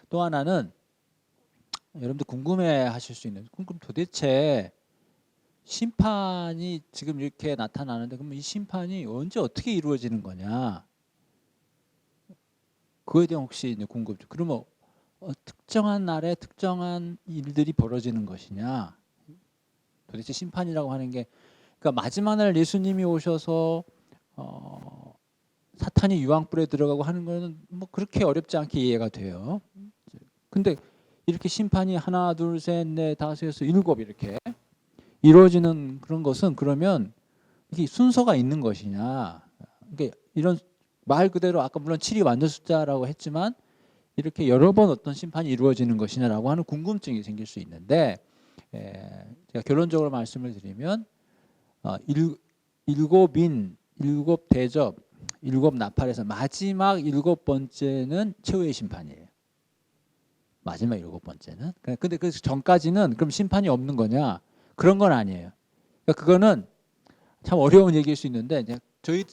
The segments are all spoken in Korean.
또 하나는 여러분들 궁금해 하실 수 있는, 그럼 도대체 심판이 지금 이렇게 나타나는데 그럼 이 심판이 언제 어떻게 이루어지는 거냐? 그거에 대한 혹시 궁금증. 그러면 특정한 날에 특정한 일들이 벌어지는 것이냐? 도대체 심판이라고 하는 게, 그러니까 마지막 날 예수님이 오셔서 사탄이 유황불에 들어가고 하는 거는 뭐 그렇게 어렵지 않게 이해가 돼요. 근데 이렇게 심판이 하나, 둘, 셋, 넷, 다섯에서 일곱 이렇게 이루어지는 그런 것은 그러면 이게 순서가 있는 것이냐? 그러니까 이런 말 그대로 아까 물론 7이 완전 숫자라고 했지만 이렇게 여러 번 어떤 심판이 이루어지는 것이냐라고 하는 궁금증이 생길 수 있는데, 제가 결론적으로 말씀을 드리면 일곱 대접, 일곱 나팔에서 마지막 일곱 번째는 최후의 심판이에요. 마지막 일곱 번째는. 근데 그 전까지는 그럼 심판이 없는 거냐? 그런 건 아니에요. 그러니까 그거는 참 어려운 얘기일 수 있는데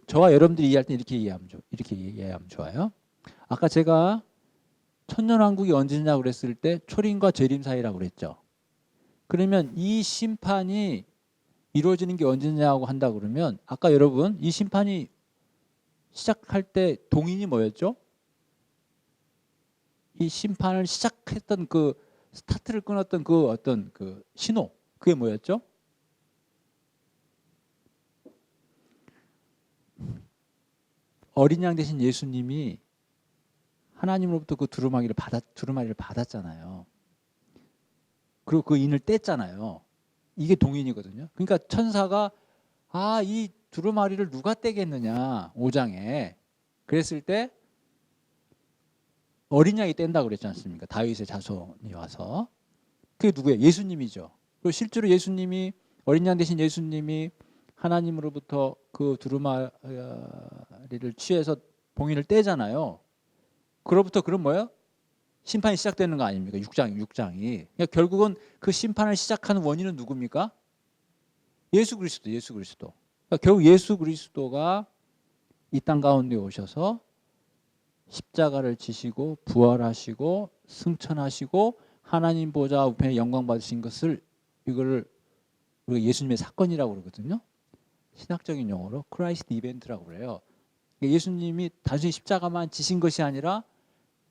저와 여러분들이 이해할 때 이렇게 이해하면 좋아요. 아까 제가 천년왕국이 언제냐고 그랬을 때 초림과 재림 사이라고 그랬죠. 그러면 이 심판이 이루어지는 게 언제냐고 한다 그러면 아까 여러분 이 심판이 시작할 때 동인이 뭐였죠? 이 심판을 시작했던 그 스타트를 끊었던 그 어떤 그 신호, 그게 뭐였죠? 어린 양 대신 예수님이 하나님으로부터 그 두루마리를 받았잖아요. 그리고 그 인을 뗐잖아요. 이게 동인이거든요. 그러니까 천사가 이 두루마리를 누가 떼겠느냐 5장에 그랬을 때 어린 양이 뗀다 그랬지 않습니까? 다윗의 자손이 와서. 그게 누구예요? 예수님이죠. 그리고 실제로 예수님이 어린 양 대신 예수님이 하나님으로부터 그 두루마리를 취해서 봉인을 떼잖아요. 그로부터 그럼 뭐예요? 심판이 시작되는 거 아닙니까? 6장이. 그러니까 결국은 그 심판을 시작하는 원인은 누굽니까? 예수 그리스도. 그러니까 결국 예수 그리스도가 이 땅 가운데 오셔서 십자가를 지시고 부활하시고 승천하시고 하나님 보좌 우편에 영광 받으신 것을 이거를 우리가 예수님의 사건이라고 그러거든요. 신학적인 용어로 크라이스트 이벤트라고 그래요. 예수님이 단순히 십자가만 지신 것이 아니라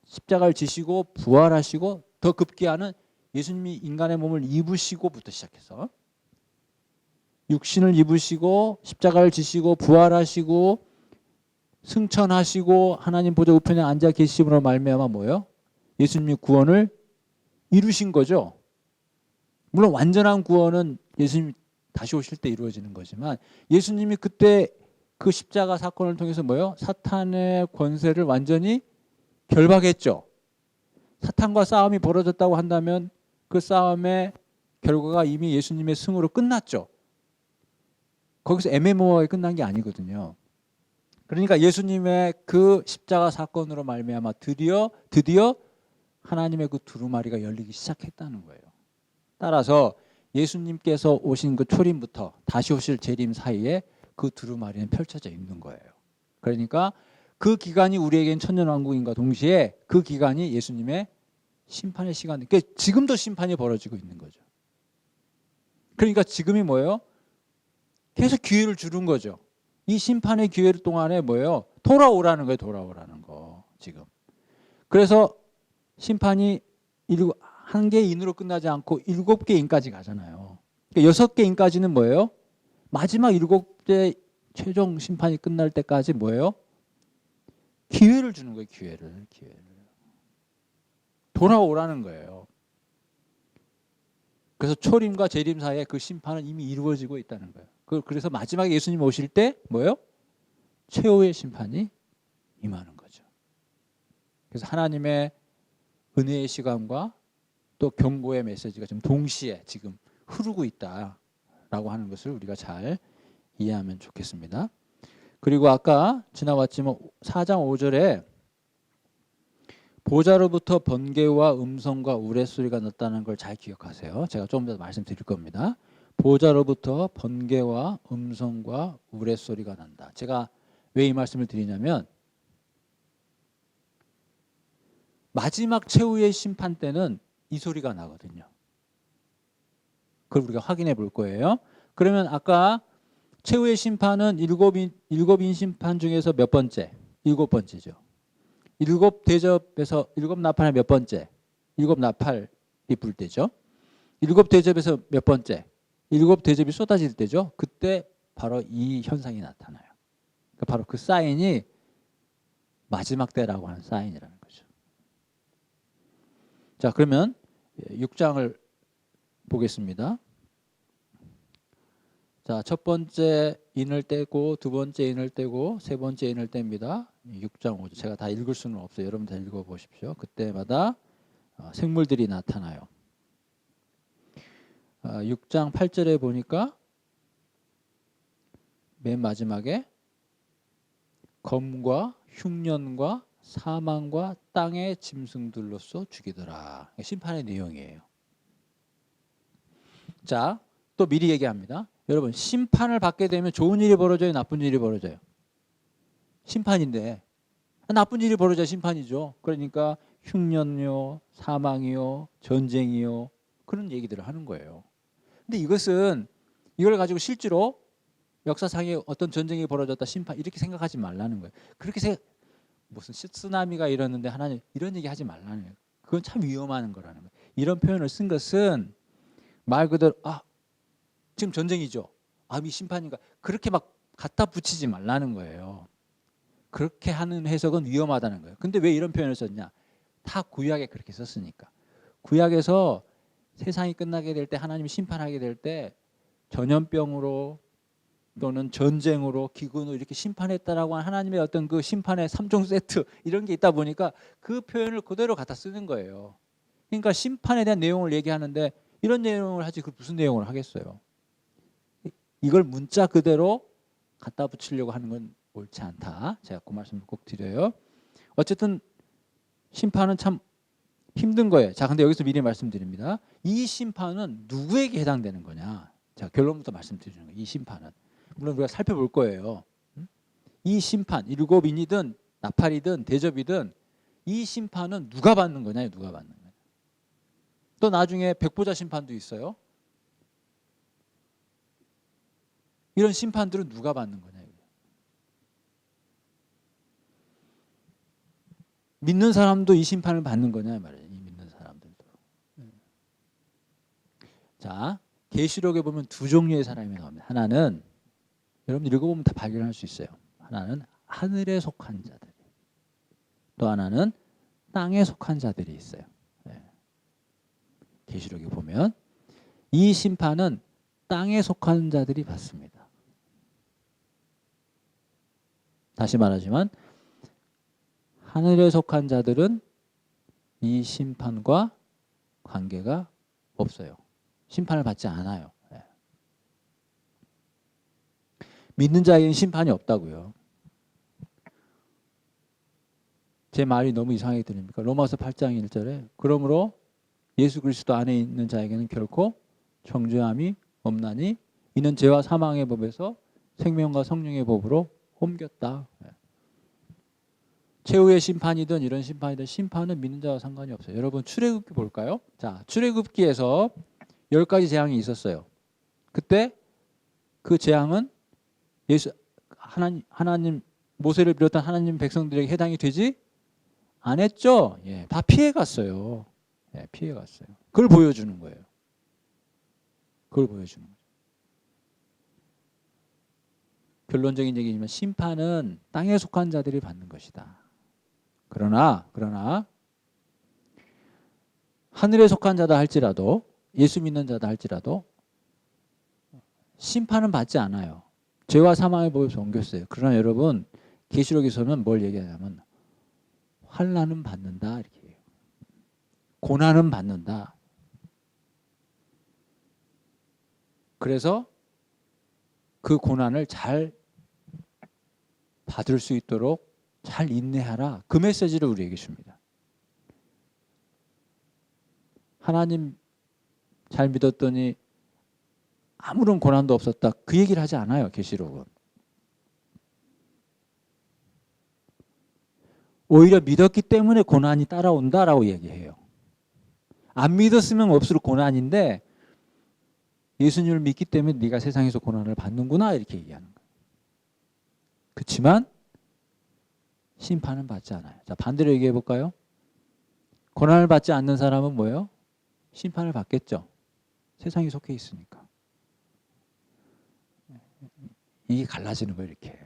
십자가를 지시고 부활하시고 더 급기야는 예수님이 인간의 몸을 입으시고부터 시작해서 육신을 입으시고 십자가를 지시고 부활하시고 승천하시고 하나님 보좌 우편에 앉아 계심으로 말미암아 뭐예요? 예수님이 구원을 이루신 거죠. 물론 완전한 구원은 예수님이 다시 오실 때 이루어지는 거지만 예수님이 그때 그 십자가 사건을 통해서 뭐예요? 사탄의 권세를 완전히 결박했죠. 사탄과 싸움이 벌어졌다고 한다면 그 싸움의 결과가 이미 예수님의 승으로 끝났죠. 거기서 애매모호하게 끝난 게 아니거든요. 그러니까 예수님의 그 십자가 사건으로 말미암아 드디어 하나님의 그 두루마리가 열리기 시작했다는 거예요. 따라서 예수님께서 오신 그 초림부터 다시 오실 재림 사이에 그 두루마리는 펼쳐져 있는 거예요. 그러니까 그 기간이 우리에겐 천년왕국인과 동시에 그 기간이 예수님의 심판의 시간. 그러니까 지금도 심판이 벌어지고 있는 거죠. 그러니까 지금이 뭐예요? 계속 기회를 주는 거죠. 이 심판의 기회 동안에 뭐예요? 돌아오라는 거예요. 돌아오라는 거 지금. 그래서 심판이 한 개의 인으로 끝나지 않고 7개의 인까지 가잖아요. 그러니까 6개의 인까지는 뭐예요? 마지막 7개 최종 심판이 끝날 때까지 뭐예요? 기회를 주는 거예요. 기회를. 돌아오라는 거예요. 그래서 초림과 재림 사이에 그 심판은 이미 이루어지고 있다는 거예요. 그래서 마지막에 예수님 오실 때 뭐예요? 최후의 심판이 임하는 거죠. 그래서 하나님의 은혜의 시간과 또 경고의 메시지가 지금 동시에 지금 흐르고 있다라고 하는 것을 우리가 잘 이해하면 좋겠습니다. 그리고 아까 지나왔지만 4장 5절에 보좌로부터 번개와 음성과 우레소리가 났다는 걸 잘 기억하세요. 제가 좀 더 말씀드릴 겁니다. 보좌로부터 번개와 음성과 우레소리가 난다. 제가 왜 이 말씀을 드리냐면 마지막 최후의 심판 때는 이 소리가 나거든요. 그걸 우리가 확인해 볼 거예요. 그러면 아까 최후의 심판은 일곱인 심판 중에서 몇 번째? 7번째죠. 일곱 대접에서 일곱 나팔의 몇 번째? 일곱 나팔이 불 때죠. 일곱 대접에서 몇 번째? 일곱 대접이 쏟아질 때죠. 그때 바로 이 현상이 나타나요. 그러니까 바로 그 사인이 마지막 때라고 하는 사인이라는 거죠. 자, 그러면 6장을 보겠습니다. 자, 첫 번째 인을 떼고 두 번째 인을 떼고 세 번째 인을 뗍니다. 6장 5절. 제가 다 읽을 수는 없어요. 여러분 다 읽어보십시오. 그때마다 생물들이 나타나요. 6장 8절에 보니까 맨 마지막에 검과 흉년과 사망과 땅의 짐승들로서 죽이더라. 심판의 내용이에요. 자, 또 미리 얘기합니다. 여러분, 심판을 받게 되면 좋은 일이 벌어져요, 나쁜 일이 벌어져요? 심판인데 나쁜 일이 벌어져야 심판이죠. 그러니까 흉년이요, 사망이요, 전쟁이요, 그런 얘기들을 하는 거예요. 근데 이걸 가지고 실제로 역사상에 어떤 전쟁이 벌어졌다, 심판, 이렇게 생각하지 말라는 거예요. 그렇게 무슨 쓰나미가 일었는데 하나님 이런 얘기 하지 말라는 거예요. 그건 참 위험한 거라는 거예요. 이런 표현을 쓴 것은 말 그대로 지금 전쟁이죠. 이 심판인가. 그렇게 막 갖다 붙이지 말라는 거예요. 그렇게 하는 해석은 위험하다는 거예요. 근데 왜 이런 표현을 썼냐? 다 구약에 그렇게 썼으니까. 구약에서 세상이 끝나게 될 때, 하나님이 심판하게 될 때 전염병으로 또는 전쟁으로 기근으로 이렇게 심판했다라고 하는 하나님의 어떤 그 심판의 3종 세트 이런 게 있다 보니까 그 표현을 그대로 갖다 쓰는 거예요. 그러니까 심판에 대한 내용을 얘기하는데 이런 내용을 하지 그 무슨 내용을 하겠어요. 이걸 문자 그대로 갖다 붙이려고 하는 건 옳지 않다. 제가 그 말씀을 꼭 드려요. 어쨌든 심판은 참 힘든 거예요. 자, 근데 여기서 미리 말씀드립니다. 이 심판은 누구에게 해당되는 거냐? 자, 결론부터 말씀드리는 거예요. 이 심판은. 물론 우리가 살펴볼 거예요. 이 심판, 일곱인이든 나팔이든 대접이든 이 심판은 누가 받는 거냐? 누가 받는 거냐? 또 나중에 백보자 심판도 있어요. 이런 심판들은 누가 받는 거냐? 믿는 사람도 이 심판을 받는 거냐 말이에요. 이 믿는 사람들도. 자, 계시록에 보면 두 종류의 사람이 나옵니다. 하나는 여러분 읽어보면 다 발견할 수 있어요. 하나는 하늘에 속한 자들, 또 하나는 땅에 속한 자들이 있어요. 계시록에 보면 이 심판은 땅에 속한 자들이 받습니다. 다시 말하지만 하늘에 속한 자들은 이 심판과 관계가 없어요. 심판을 받지 않아요. 믿는 자에게는 심판이 없다고요. 제 말이 너무 이상하게 들립니까? 로마서 8장 1절에 그러므로 예수 그리스도 안에 있는 자에게는 결코 정죄함이 없나니 이는 죄와 사망의 법에서 생명과 성령의 법으로 옮겼다. 최후의 심판이든 이런 심판이든 심판은 믿는 자와 상관이 없어요. 여러분 출애굽기 볼까요? 자, 출애굽기에서 10가지 재앙이 있었어요. 그때 그 재앙은 하나님 모세를 비롯한 하나님 백성들에게 해당이 되지 안 했죠. 다 피해 갔어요. 피해 갔어요. 그걸 보여주는 거예요. 그걸 보여주는 거예요. 결론적인 얘기지만 심판은 땅에 속한 자들이 받는 것이다. 그러나 하늘에 속한 자다 할지라도 예수 믿는 자다 할지라도 심판은 받지 않아요. 죄와 사망의 법에서 옮겼어요. 그러나 여러분 계시록에서는 뭘 얘기하냐면 환난은 받는다 이렇게 해요. 고난은 받는다. 그래서 그 고난을 잘 받을 수 있도록 잘 인내하라. 그 메시지를 우리에게 줍니다. 하나님 잘 믿었더니 아무런 고난도 없었다. 그 얘기를 하지 않아요. 계시록은. 오히려 믿었기 때문에 고난이 따라온다라고 얘기해요. 안 믿었으면 없을 고난인데 예수님을 믿기 때문에 네가 세상에서 고난을 받는구나 이렇게 얘기하는 거예요. 그렇지만 심판은 받지 않아요. 자, 반대로 얘기해 볼까요? 고난을 받지 않는 사람은 뭐예요? 심판을 받겠죠. 세상에 속해 있으니까. 이게 갈라지는 거예요, 이렇게.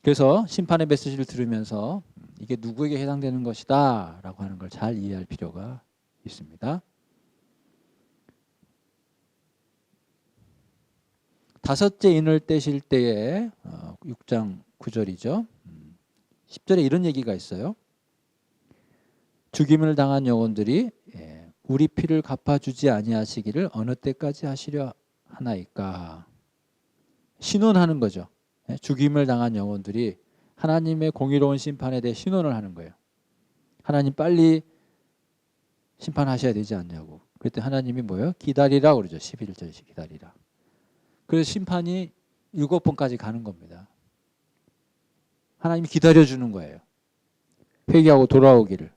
그래서 심판의 메시지를 들으면서 이게 누구에게 해당되는 것이다 라고 하는 걸 잘 이해할 필요가 있습니다. 다섯째 인을 떼실 때에 6장 9절이죠. 10절에 이런 얘기가 있어요. 죽임을 당한 영혼들이 우리 피를 갚아주지 아니하시기를 어느 때까지 하시려 하나이까. 신원하는 거죠. 죽임을 당한 영혼들이 하나님의 공의로운 심판에 대해 신원을 하는 거예요. 하나님 빨리 심판하셔야 되지 않냐고. 그랬더니 하나님이 뭐예요? 기다리라 그러죠. 11절씩 기다리라. 그래서 심판이 7번까지 가는 겁니다. 하나님이 기다려주는 거예요. 회개하고 돌아오기를.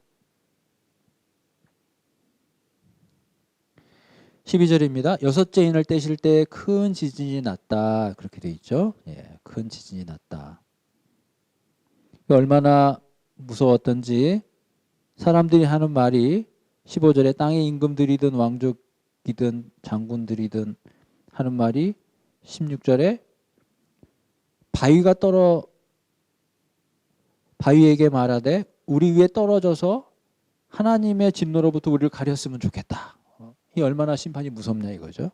12절입니다. 여섯째 인을 떼실 때 큰 지진이 났다. 그렇게 돼 있죠. 예, 큰 지진이 났다. 얼마나 무서웠던지 사람들이 하는 말이 15절에 땅의 임금들이든 왕족이든 장군들이든 하는 말이 16절에 바위에게 말하되 우리 위에 떨어져서 하나님의 진노로부터 우리를 가렸으면 좋겠다. 이 얼마나 심판이 무섭냐 이거죠.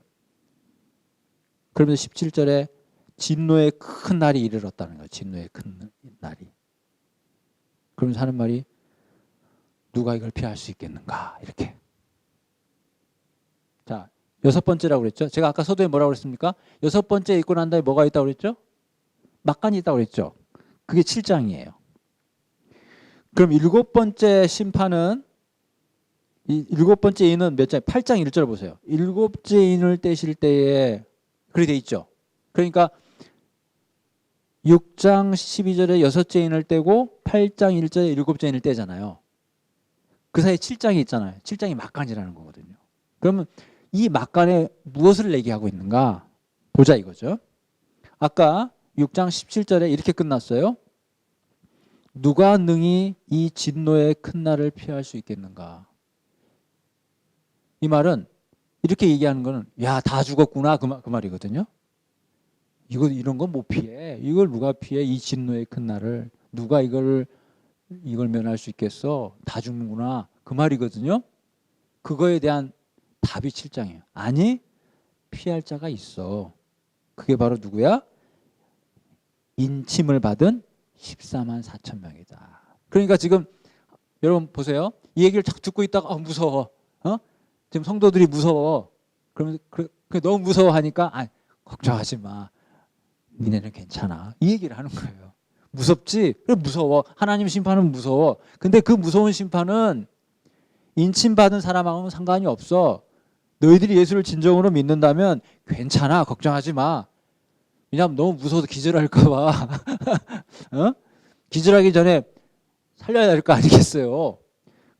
그러면서 17절에 진노의 큰 날이 이르렀다는 거예요. 진노의 큰 날이. 그러면서 하는 말이 누가 이걸 피할 수 있겠는가 이렇게. 자, 6번째라고 그랬죠. 제가 아까 서두에 뭐라고 그랬습니까? 6번째 읽고 난 다음에 뭐가 있다고 그랬죠? 막간이 있다고 그랬죠. 그게 7장이에요. 그럼 7번째 심판은 이 7번째 인은 몇 장? 8장 1절 보세요. 7째 인을 떼실 때에 그렇게 돼 있죠. 그러니까 6장 12절에 6째 인을 떼고 8장 1절에 7째 인을 떼잖아요. 그 사이에 7장이 있잖아요. 7장이 막간이라는 거거든요. 그러면 이 막간에 무엇을 얘기하고 있는가 보자 이거죠. 아까 6장 17절에 이렇게 끝났어요. 누가 능히 이 진노의 큰 날을 피할 수 있겠는가. 이 말은 이렇게 얘기하는 거는 야, 다 죽었구나 그 말이거든요. 이런 건 못 피해. 이걸 누가 피해? 이 진노의 큰 날을. 누가 이걸 면할 수 있겠어? 다 죽는구나 그 말이거든요. 그거에 대한 답이 7장이에요. 아니, 피할 자가 있어. 그게 바로 누구야? 인침을 받은 14만 4천 명이다. 그러니까 지금 여러분 보세요. 이 얘기를 딱 듣고 있다가 무서워. 지금 성도들이 무서워. 그러면 너무 무서워하니까 걱정하지 마. 니네는 괜찮아. 이 얘기를 하는 거예요. 무섭지? 그래 무서워. 하나님 심판은 무서워. 근데 그 무서운 심판은 인침받은 사람하고는 상관이 없어. 너희들이 예수를 진정으로 믿는다면 괜찮아. 걱정하지 마. 왜냐하면 너무 무서워서 기절할까 봐. 기절하기 전에 살려야 될 거 아니겠어요.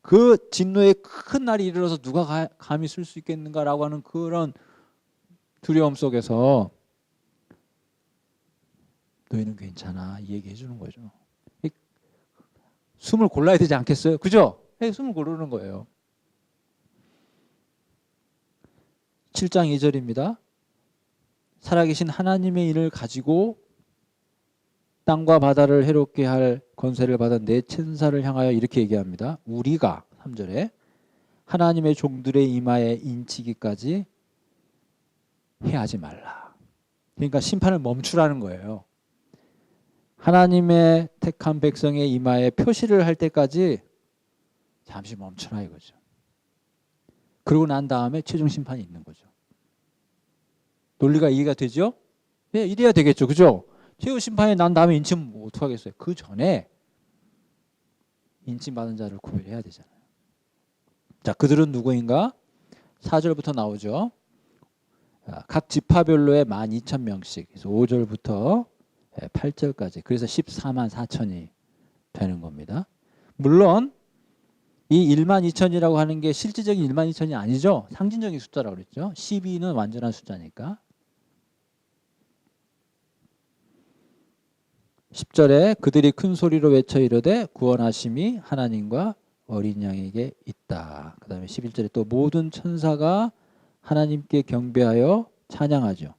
그 진노의 큰 날이 이르러서 누가 감히 쓸 수 있겠는가라고 하는 그런 두려움 속에서 너희는 괜찮아 이 얘기해 주는 거죠. 숨을 골라야 되지 않겠어요? 그죠? 숨을 고르는 거예요. 7장 2절입니다. 살아계신 하나님의 인을 가지고 땅과 바다를 해롭게 할 권세를 받은 내 천사를 향하여 이렇게 얘기합니다. 우리가 3절에 하나님의 종들의 이마에 인치기까지 해하지 말라. 그러니까 심판을 멈추라는 거예요. 하나님의 택한 백성의 이마에 표시를 할 때까지 잠시 멈추라 이거죠. 그러고 난 다음에 최종 심판이 있는 거죠. 논리가 이해가 되죠? 네, 이래야 되겠죠. 그죠? 최후 심판이 난 다음에 인침 어떡하겠어요? 그 전에 인침받은 자를 구별해야 되잖아요. 자, 그들은 누구인가? 4절부터 나오죠. 각 지파별로의 12,000명씩. 그래서 5절부터 8절까지. 그래서 14만 4천이 되는 겁니다. 물론 이 1만 2천이라고 하는 게 실질적인 1만 2천이 아니죠. 상징적인 숫자라고 그랬죠. 12는 완전한 숫자니까. 10절에 그들이 큰 소리로 외쳐 이르되 구원하심이 하나님과 어린 양에게 있다. 그 다음에 11절에 또 모든 천사가 하나님께 경배하여 찬양하죠.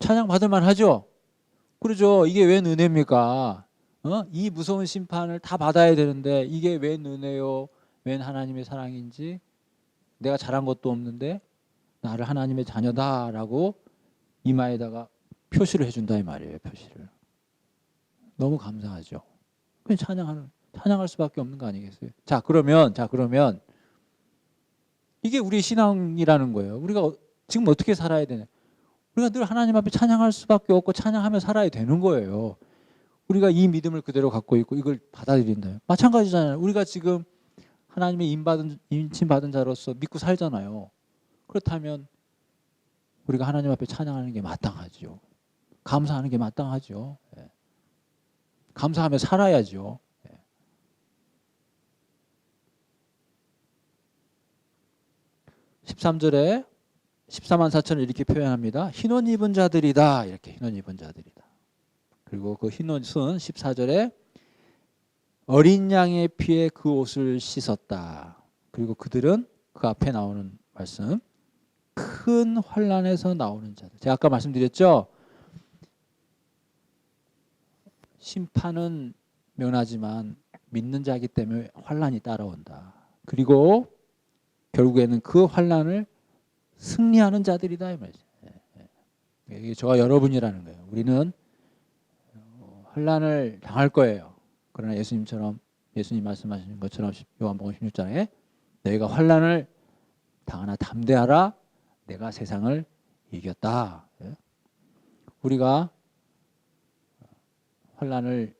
찬양 받을 만하죠. 그러죠. 이게 웬 은혜입니까? 이 무서운 심판을 다 받아야 되는데 이게 웬 은혜요? 웬 하나님의 사랑인지 내가 잘한 것도 없는데 나를 하나님의 자녀다라고 이마에다가 표시를 해준다 이 말이에요. 표시를. 너무 감사하죠. 그냥 찬양할 수밖에 없는 거 아니겠어요? 자 그러면 이게 우리 신앙이라는 거예요. 우리가 지금 어떻게 살아야 되냐? 우리가 늘 하나님 앞에 찬양할 수밖에 없고 찬양하며 살아야 되는 거예요. 우리가 이 믿음을 그대로 갖고 있고 이걸 받아들인다. 마찬가지잖아요. 우리가 지금 하나님의 인침받은 자로서 믿고 살잖아요. 그렇다면 우리가 하나님 앞에 찬양하는 게 마땅하죠. 감사하는 게 마땅하죠. 감사하며 살아야죠. 13절에 14만 4천을 이렇게 표현합니다. 흰옷 입은 자들이다. 이렇게 흰옷 입은 자들이다. 그리고 그 흰옷은 14절에 어린 양의 피에 그 옷을 씻었다. 그리고 그들은 그 앞에 나오는 말씀 큰 환난에서 나오는 자들. 제가 아까 말씀드렸죠. 심판은 면하지만 믿는 자이기 때문에 환난이 따라온다. 그리고 결국에는 그 환난을 승리하는 자들이다 이 말이죠. 이게 저와 여러분이라는 거예요. 우리는 환난을 당할 거예요. 그러나 예수님 말씀하신 것처럼 요한복음 16장에 너희가 환난을 당하나 담대하라. 내가 세상을 이겼다. 우리가 환난을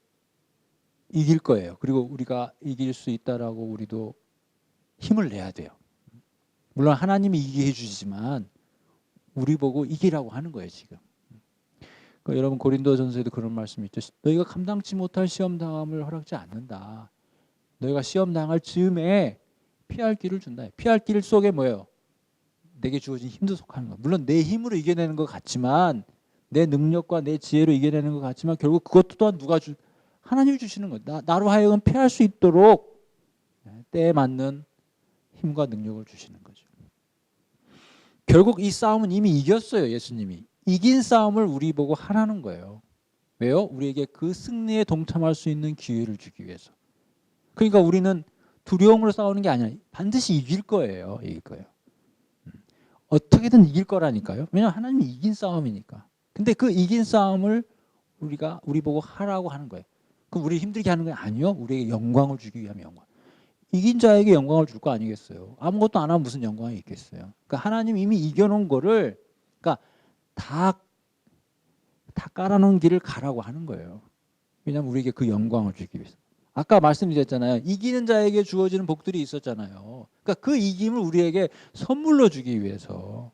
이길 거예요. 그리고 우리가 이길 수 있다라고 우리도 힘을 내야 돼요. 물론 하나님이 이기게 해주시지만 우리 보고 이기라고 하는 거예요 지금. 그러니까 여러분 고린도전서에도 그런 말씀이 있죠. 너희가 감당치 못할 시험 당함을 허락지 않는다. 너희가 시험 당할 즈음에 피할 길을 준다. 피할 길 속에 뭐예요? 내게 주어진 힘도 속하는 거예요. 물론 내 힘으로 이겨내는 것 같지만 내 능력과 내 지혜로 이겨내는 것 같지만 결국 그것도 또한 하나님이 주시는 거예요. 나로 하여금 피할 수 있도록 때에 맞는 힘과 능력을 주시는 거죠. 결국 이 싸움은 이미 이겼어요. 예수님이. 이긴 싸움을 우리 보고 하라는 거예요. 왜요? 우리에게 그 승리에 동참할 수 있는 기회를 주기 위해서. 그러니까 우리는 두려움으로 싸우는 게 아니라 반드시 이길 거예요. 이길 거예요. 어떻게든 이길 거라니까요. 왜냐하면 하나님이 이긴 싸움이니까. 근데 그 이긴 싸움을 우리 보고 하라고 하는 거예요. 그럼 우리 힘들게 하는 건 아니요. 우리에게 영광을 주기 위한 영광. 이긴 자에게 영광을 줄 거 아니겠어요. 아무것도 안 하면 무슨 영광이 있겠어요. 그러니까 하나님 이미 이겨놓은 거를 그러니까 다 깔아놓은 길을 가라고 하는 거예요. 왜냐하면 우리에게 그 영광을 주기 위해서. 아까 말씀드렸잖아요. 이기는 자에게 주어지는 복들이 있었잖아요. 그러니까 그 이김을 우리에게 선물로 주기 위해서.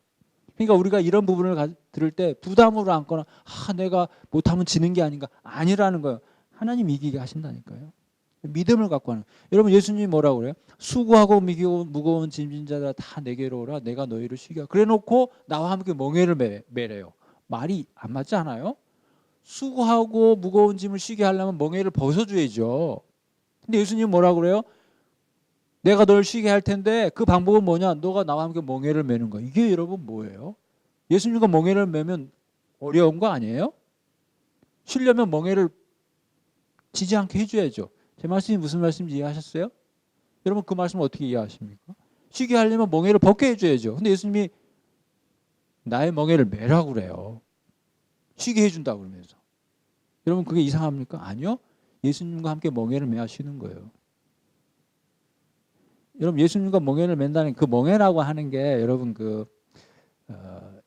그러니까 우리가 이런 부분을 들을 때 부담으로 안거나 내가 못하면 지는 게 아닌가 아니라는 거예요. 하나님 이기게 하신다니까요. 믿음을 갖고 하는. 여러분 예수님이 뭐라고 그래요? 수고하고 무거운 짐진 자들아 다 내게로 오라 내가 너희를 쉬게. 그래놓고 나와 함께 멍에를 매래요. 말이 안 맞지 않아요? 수고하고 무거운 짐을 쉬게 하려면 멍에를 벗어줘야죠. 근데 예수님은 뭐라고 그래요? 내가 널 쉬게 할 텐데 그 방법은 뭐냐? 너가 나와 함께 멍에를 매는 거야. 이게 여러분 뭐예요? 예수님과 멍에를 매면 어려운 거 아니에요? 쉬려면 멍에를 지지 않게 해줘야죠. 제 말씀이 무슨 말씀인지 이해하셨어요? 여러분 그 말씀 어떻게 이해하십니까? 쉬게 하려면 멍에를 벗게 해줘야죠. 근데 예수님이 나의 멍에를 매라고 그래요. 쉬게 해준다고 그러면서. 여러분 그게 이상합니까? 아니요. 예수님과 함께 멍에를 매야 쉬는 거예요. 여러분 예수님과 멍에를 맨다는 그 멍에라고 하는 게 여러분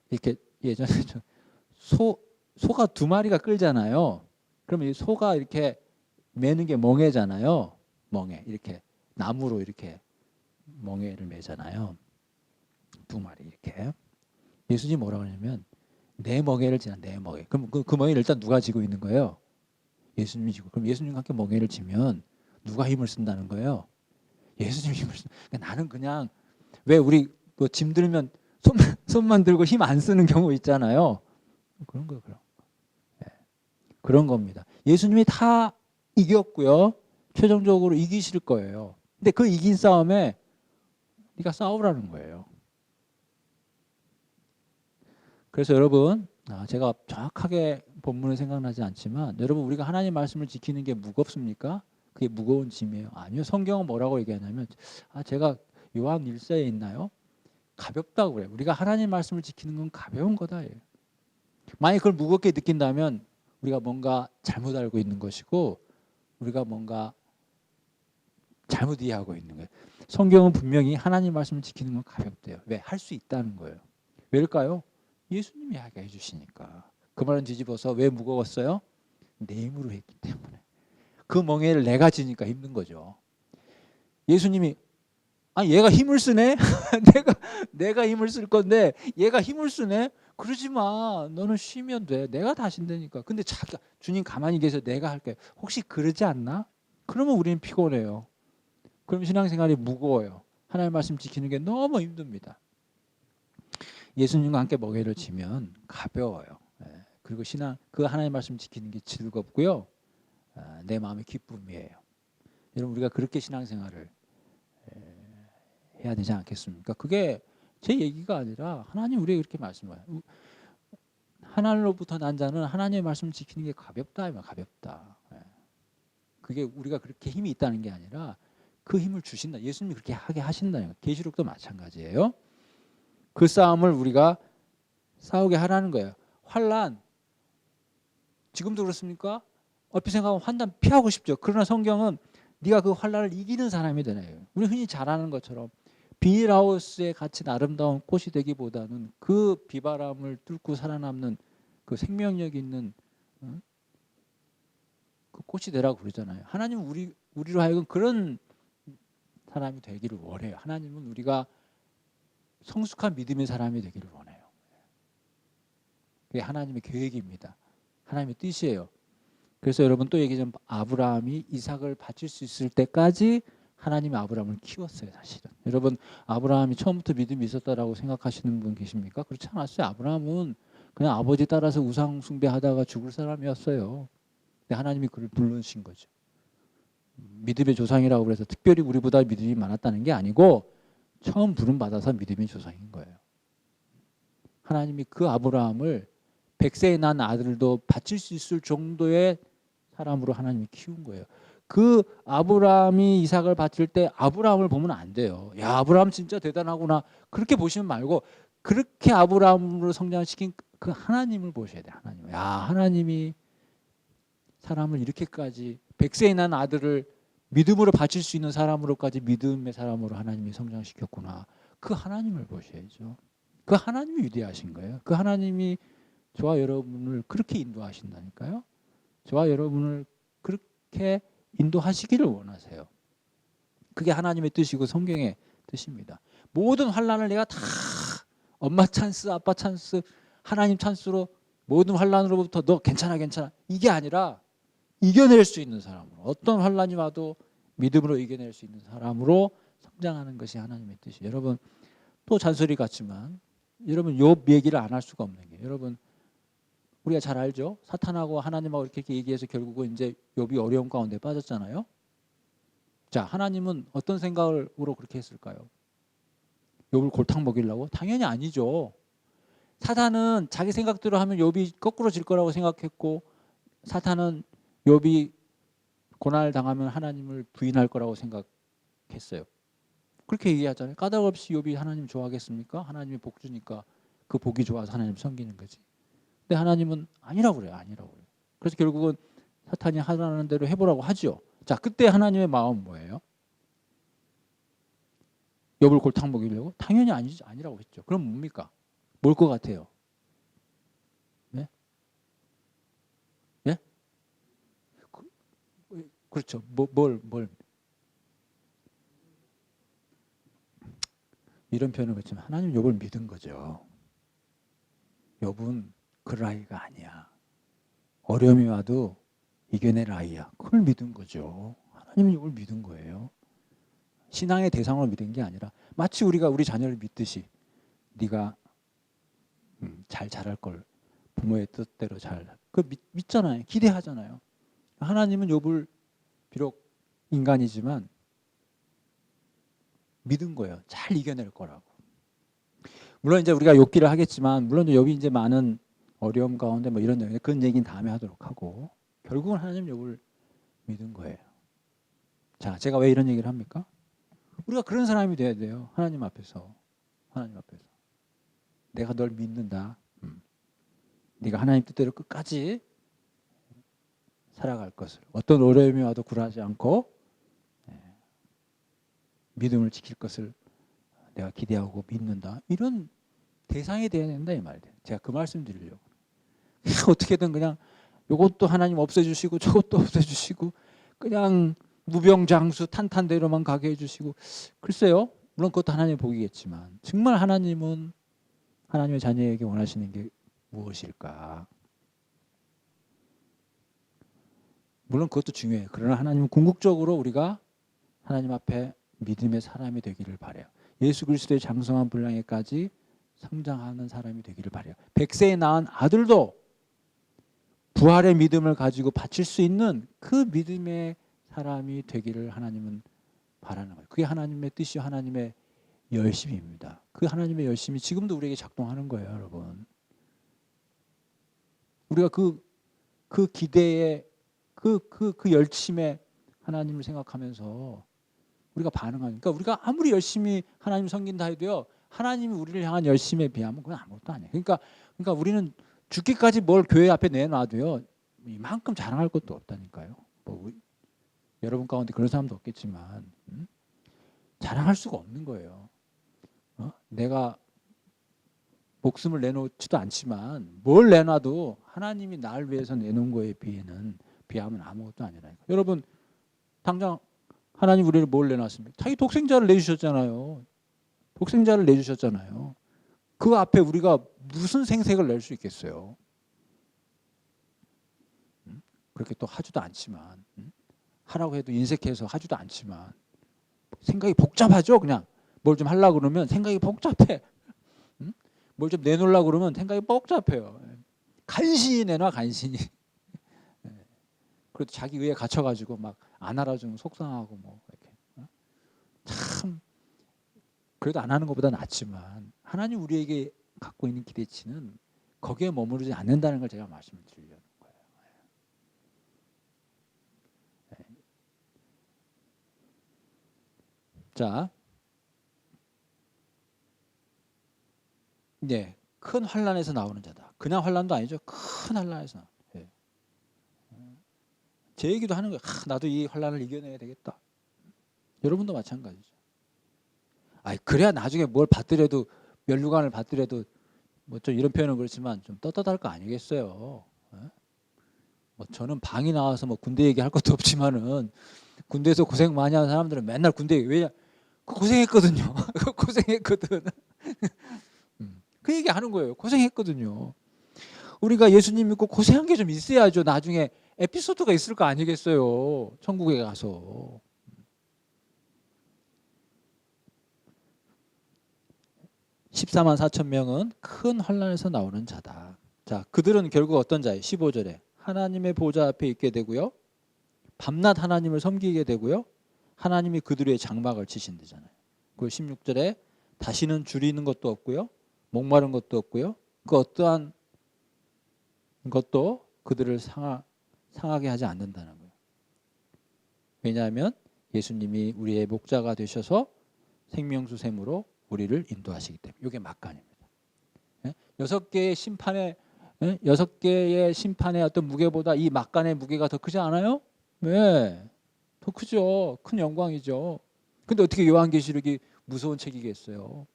이렇게 예전에 소가 두 마리가 끌잖아요. 그러면 이 소가 이렇게 매는 게 멍에잖아요. 멍에 이렇게 나무로 이렇게 멍에를 매잖아요. 두 마리 이렇게. 예수님이 뭐라고 하냐면 내 멍에를 지나 내 멍에. 그럼 그 멍에를 일단 누가 지고 있는 거예요? 예수님이 지고. 그럼 예수님과 함께 멍에를 지면 누가 힘을 쓴다는 거예요? 예수님이 힘을 쓴. 그러니까 나는 그냥 왜 우리 뭐 짐 들면 손만 들고 힘 안 쓰는 경우 있잖아요. 그런 거 그런. 네. 그런 겁니다. 예수님이 다 이겼고요. 최종적으로 이기실 거예요. 근데 그 이긴 싸움에 네가 싸우라는 거예요. 그래서 여러분, 제가 정확하게 본문은 생각나지 않지만 여러분 우리가 하나님 말씀을 지키는 게 무겁습니까? 그게 무거운 짐이에요. 아니요. 성경은 뭐라고 얘기하냐면 제가 요한 1서에 있나요? 가볍다고 그래요. 우리가 하나님 말씀을 지키는 건 가벼운 거다. 만약 그걸 무겁게 느낀다면 우리가 뭔가 잘못 알고 있는 것이고 우리가 뭔가 잘못 이해하고 있는 거예요. 성경은 분명히 하나님 말씀을 지키는 건 가볍대요. 왜? 할 수 있다는 거예요. 왜일까요? 예수님이 하게 해주시니까. 그 말은 뒤집어서 왜 무거웠어요? 내 힘으로 했기 때문에. 그 멍에를 내가 지니까 힘든 거죠. 예수님이 얘가 힘을 쓰네? 내가 힘을 쓸 건데 얘가 힘을 쓰네? 그러지 마. 너는 쉬면 돼. 내가 다 신다니까. 근데 주님 가만히 계셔. 내가 할게. 혹시 그러지 않나? 그러면 우리는 피곤해요. 그럼 신앙생활이 무거워요. 하나님 말씀 지키는 게 너무 힘듭니다. 예수님과 함께 멍에를 지면 가벼워요. 그리고 그 하나님 말씀 지키는 게 즐겁고요. 내 마음의 기쁨이에요. 여러분 우리가 그렇게 신앙생활을 해야 되지 않겠습니까? 그게 제 얘기가 아니라 하나님 우리에게 그렇게 말씀해요. 하나님로부터 난 자는 하나님의 말씀을 지키는 게 가볍다. 가볍다. 그게 우리가 그렇게 힘이 있다는 게 아니라 그 힘을 주신다. 예수님이 그렇게 하게 하신다는 거예요. 계시록도 마찬가지예요. 그 싸움을 우리가 싸우게 하라는 거예요. 환난 지금도 그렇습니까? 얼핏 생각하면 환난 피하고 싶죠. 그러나 성경은 네가 그 환난을 이기는 사람이 되네요. 우리 흔히 잘 아는 것처럼 비닐하우스에 갇힌 아름다운 꽃이 되기보다는 그 비바람을 뚫고 살아남는 그 생명력 있는 그 꽃이 되라고 그러잖아요. 하나님은 우리로 하여금 그런 사람이 되기를 원해요. 하나님은 우리가 성숙한 믿음의 사람이 되기를 원해요. 그게 하나님의 계획입니다. 하나님의 뜻이에요. 그래서 여러분 또 얘기하자면 아브라함이 이삭을 바칠 수 있을 때까지 하나님이 아브라함을 키웠어요. 사실은. 여러분 아브라함이 처음부터 믿음이 있었다라고 생각하시는 분 계십니까? 그렇지 않았어요. 아브라함은 그냥 아버지 따라서 우상 숭배하다가 죽을 사람이었어요. 근데 하나님이 그를 부르신 거죠. 믿음의 조상이라고 그래서 특별히 우리보다 믿음이 많았다는 게 아니고 처음 부름받아서 믿음의 조상인 거예요. 하나님이 그 아브라함을 100세에 난 아들도 바칠 수 있을 정도의 사람으로 하나님이 키운 거예요. 그 아브라함이 이삭을 바칠 때 아브라함을 보면 안 돼요. 야, 아브라함 진짜 대단하구나. 그렇게 보시면 말고 그렇게 아브라함으로 성장시킨 그 하나님을 보셔야 돼요. 하나님. 야, 하나님이 사람을 이렇게까지 100세에 난 아들을 믿음으로 바칠 수 있는 사람으로까지 믿음의 사람으로 하나님이 성장시켰구나. 그 하나님을 보셔야죠. 그 하나님이 위대하신 거예요. 그 하나님이 저와 여러분을 그렇게 인도하신다니까요. 저와 여러분을 그렇게 인도하시기를 원하세요. 그게 하나님의 뜻이고 성경의 뜻입니다. 모든 환난을 내가 다 엄마 찬스, 아빠 찬스, 하나님 찬스로 모든 환난으로부터 너 괜찮아 이게 아니라 이겨낼 수 있는 사람으로 어떤 환난이 와도 믿음으로 이겨낼 수 있는 사람으로 성장하는 것이 하나님의 뜻이에요. 여러분 또 잔소리 같지만 여러분 욥 얘기를 안 할 수가 없는 게 여러분 우리가 잘 알죠. 사탄하고 하나님하고 이렇게 얘기해서 결국은 이제 욥이 어려움 가운데 빠졌잖아요. 자, 하나님은 어떤 생각으로 그렇게 했을까요? 욥을 골탕 먹이려고? 당연히 아니죠. 사탄은 자기 생각대로 하면 욥이 거꾸로 질 거라고 생각했고 사탄은 욥이 고난을 당하면 하나님을 부인할 거라고 생각했어요. 그렇게 얘기하잖아요. 까닭 없이 욥이 하나님 좋아하겠습니까? 하나님이 복 주니까 그 복이 좋아서 하나님 섬기는 거지. 근데 하나님은 아니라고 그래요. 아니라고 그래요. 그래서 결국은 사탄이 하라는 대로 해보라고 하죠. 자, 그때 하나님의 마음은 뭐예요? 욥을 골탕 먹이려고? 당연히 아니라고 했죠. 그럼 뭡니까? 뭘 것 같아요? 네? 네? 그렇죠. 뭘. 이런 표현을 했지만 하나님 욥을 믿은 거죠. 욥은 그럴 아이가 아니야. 어려움이 와도 이겨낼 아이야. 그걸 믿은 거죠. 하나님은 이걸 믿은 거예요. 신앙의 대상으로 믿은 게 아니라 마치 우리가 우리 자녀를 믿듯이 네가 잘 자랄 걸 부모의 뜻대로 그 믿잖아요. 기대하잖아요. 하나님은 욥을 비록 인간이지만 믿은 거예요. 잘 이겨낼 거라고. 물론 이제 우리가 욥기를 하겠지만 물론 욥이 이제 많은 어려움 가운데 뭐 이런 내용 그런 얘기는 다음에 하도록 하고 결국은 하나님 욥을 믿은 거예요. 자, 제가 왜 이런 얘기를 합니까? 우리가 그런 사람이 돼야 돼요. 하나님 앞에서. 하나님 앞에서. 내가 널 믿는다. 네가 하나님 뜻대로 끝까지 살아갈 것을. 어떤 어려움이 와도 굴하지 않고 믿음을 지킬 것을 내가 기대하고 믿는다. 이런 대상이 돼야 된다 이 말이에요. 제가 그 말씀 드리려고. 어떻게든 그냥 이것도 하나님 없애주시고 저것도 없애주시고 그냥 무병장수 탄탄대로만 가게 해주시고 글쎄요. 물론 그것도 하나님의 복이겠지만 정말 하나님은 하나님의 자녀에게 원하시는 게 무엇일까? 물론 그것도 중요해요. 그러나 하나님은 궁극적으로 우리가 하나님 앞에 믿음의 사람이 되기를 바라요. 예수 그리스도의 장성한 분량에까지 성장하는 사람이 되기를 바라요. 100세에 낳은 아들도 부활의 믿음을 가지고 바칠 수 있는 그 믿음의 사람이 되기를 하나님은 바라는 거예요. 그게 하나님의 뜻이요 하나님의 열심입니다. 그 하나님의 열심이 지금도 우리에게 작동하는 거예요, 여러분. 우리가 그 기대에 그 열심에 하나님을 생각하면서 우리가 반응하니까 그러니까 우리가 아무리 열심히 하나님 섬긴다 해도요. 하나님이 우리를 향한 열심에 비하면 그건 아무것도 아니에요. 그러니까 우리는 죽기까지 뭘 교회 앞에 내놔도요. 이만큼 자랑할 것도 없다니까요. 뭐 여러분 가운데 그런 사람도 없겠지만 자랑할 수가 없는 거예요. 내가 목숨을 내놓지도 않지만 뭘 내놔도 하나님이 나를 위해서 내놓은 거에 비하면 아무것도 아니라니까. 여러분 당장 하나님 우리를 뭘 내놨습니까? 자기 독생자를 내주셨잖아요. 독생자를 내주셨잖아요. 그 앞에 우리가 무슨 생색을 낼 수 있겠어요? 그렇게 또 하지도 않지만 하라고 해도 인색해서 하지도 않지만 생각이 복잡하죠. 그냥 뭘 좀 하려고 그러면 생각이 복잡해. 뭘 좀 내놓으려고 그러면 생각이 복잡해요. 간신히 내놔 간신히. 그래도 자기 의에 갇혀가지고 막 안 알아주면 속상하고 뭐 이렇게. 참 그래도 안 하는 것보다 낫지만 하나님 우리에게 갖고 있는 기대치는 거기에 머무르지 않는다는 걸 제가 말씀을 드리려는 거예요. 자, 네, 큰 환난에서 나오는 자다. 그냥 환난도 아니죠. 큰 환난에서 나오는. 제 얘기도 하는 거예요. 나도 이 환난을 이겨내야 되겠다. 여러분도 마찬가지죠. 그래야 나중에 뭘 받더라도 면류관을 받더라도 뭐 좀 이런 표현은 그렇지만 좀 떳떳할 거 아니겠어요. 뭐 저는 방이 나와서 뭐 군대 얘기할 것도 없지만은 군대에서 고생 많이 하는 사람들은 맨날 군대 왜냐 고생했거든요. 고생했거든. 그 얘기 하는 거예요. 고생했거든요. 우리가 예수님 믿고 고생한 게 좀 있어야죠. 나중에 에피소드가 있을 거 아니겠어요. 천국에 가서. 14만 4천 명은 큰 환난에서 나오는 자다. 자, 그들은 결국 어떤 자예요? 15절에 하나님의 보좌 앞에 있게 되고요. 밤낮 하나님을 섬기게 되고요. 하나님이 그들의 장막을 치신다잖아요. 그 16절에 다시는 줄이는 것도 없고요. 목마른 것도 없고요. 그 어떠한 것도 그들을 상하게 하지 않는다는 거예요. 왜냐하면 예수님이 우리의 목자가 되셔서 생명수 샘으로 우리를 인도하시기 때문에. 이게 막간입니다. 6개의 심판의 어떤 무게보다 이 막간의 무게가 더 크지 않아요? 네, 더 크죠. 큰 영광이죠. 근데 어떻게 요한계시록이 무서운 책이겠어요?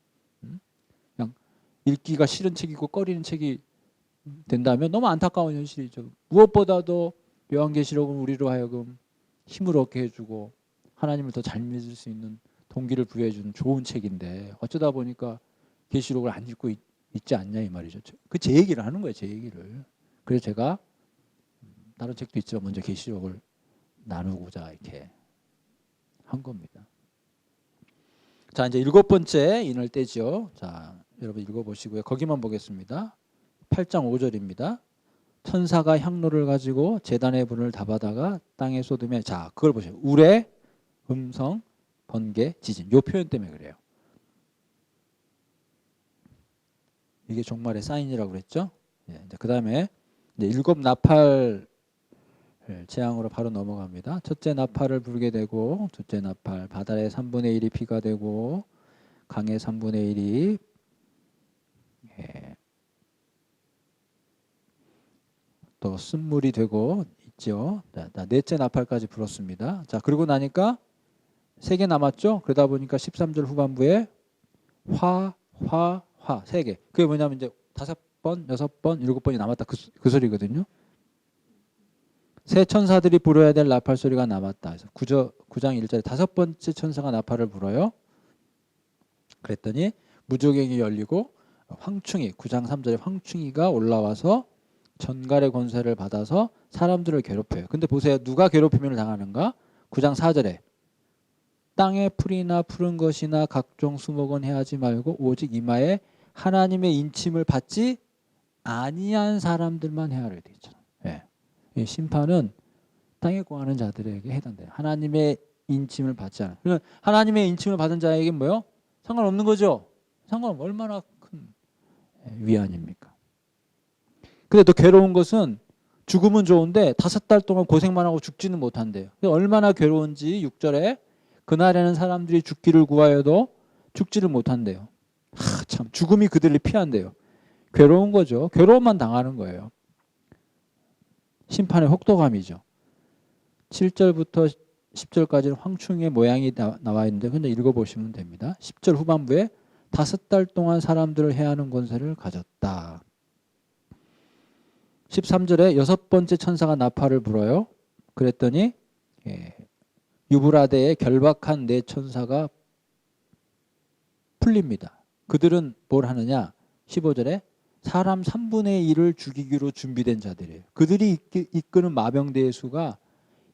그냥 읽기가 싫은 책이고 꺼리는 책이 된다면 너무 안타까운 현실이죠. 무엇보다도 요한계시록은 우리로 하여금 힘을 얻게 해주고 하나님을 더 잘 믿을 수 있는 동기를 부여해주는 좋은 책인데 어쩌다 보니까 계시록을 안 읽고 있지 않냐 이 말이죠. 그 제 얘기를 하는 거예요. 제 얘기를. 그래서 제가 다른 책도 있지만 먼저 계시록을 나누고자 이렇게 한 겁니다. 자, 이제 7번째 인을 떼죠. 자, 여러분 읽어보시고요. 거기만 보겠습니다. 8장 5절입니다. 천사가 향로를 가지고 제단의 불을 다 받아가 땅에 쏟으며, 자, 그걸 보세요. 우레, 음성, 번개, 지진. 요 표현 때문에 그래요. 이게 종말의 사인이라고 그랬죠. 예, 그 다음에 7 나팔 재앙으로 바로 넘어갑니다. 첫째 나팔을 불게 되고, 둘째 나팔 바다의 3분의 1이 피가 되고, 강의 3분의 1이 또 쓴물이 되고 있죠. 자, 넷째 나팔까지 불었습니다. 자, 그러고 나니까 3개 남았죠. 그러다 보니까 13절 후반부에 화, 3개. 그게 뭐냐면 이제 5번, 6번, 7번이 남았다. 그 소리거든요. 새 천사들이 불어야 될 나팔 소리가 남았다. 그래서 9장 1절에 5번째 천사가 나팔을 불어요. 그랬더니 무저갱이 열리고 황충이, 9장 3절에 황충이가 올라와서 전갈의 권세를 받아서 사람들을 괴롭혀요. 근데 보세요. 누가 괴롭힘을 당하는가? 9장 4절에 땅의 풀이나 푸른 것이나 각종 수목은 해하지 말고 오직 이마에 하나님의 인침을 받지 아니한 사람들만 해하려 돼 있잖아요. 예. 이 심판은 땅에 거하는 자들에게 해당돼요. 하나님의 인침을 받지 않아요. 그러면 하나님의 인침을 받은 자에게 뭐요? 상관없는 거죠. 상관없는, 얼마나 큰 위안입니까? 근데 더 괴로운 것은 죽음은 좋은데 5달 동안 고생만 하고 죽지는 못한대요. 얼마나 괴로운지 6절에 그날에는 사람들이 죽기를 구하여도 죽지를 못한대요. 참, 죽음이 그들을 피한대요. 괴로운 거죠. 괴로움만 당하는 거예요. 심판의 혹독함이죠. 7절부터 10절까지는 황충의 모양이 나와 있는데 그냥 읽어보시면 됩니다. 10절 후반부에 5달 동안 사람들을 해하는 권세를 가졌다. 13절에 6번째 천사가 나팔을 불어요. 그랬더니 유브라데에 결박한 4천사가 풀립니다. 그들은 뭘 하느냐? 15절에 사람 3분의 1을 죽이기로 준비된 자들이에요. 그들이 이끄는 마병대의 수가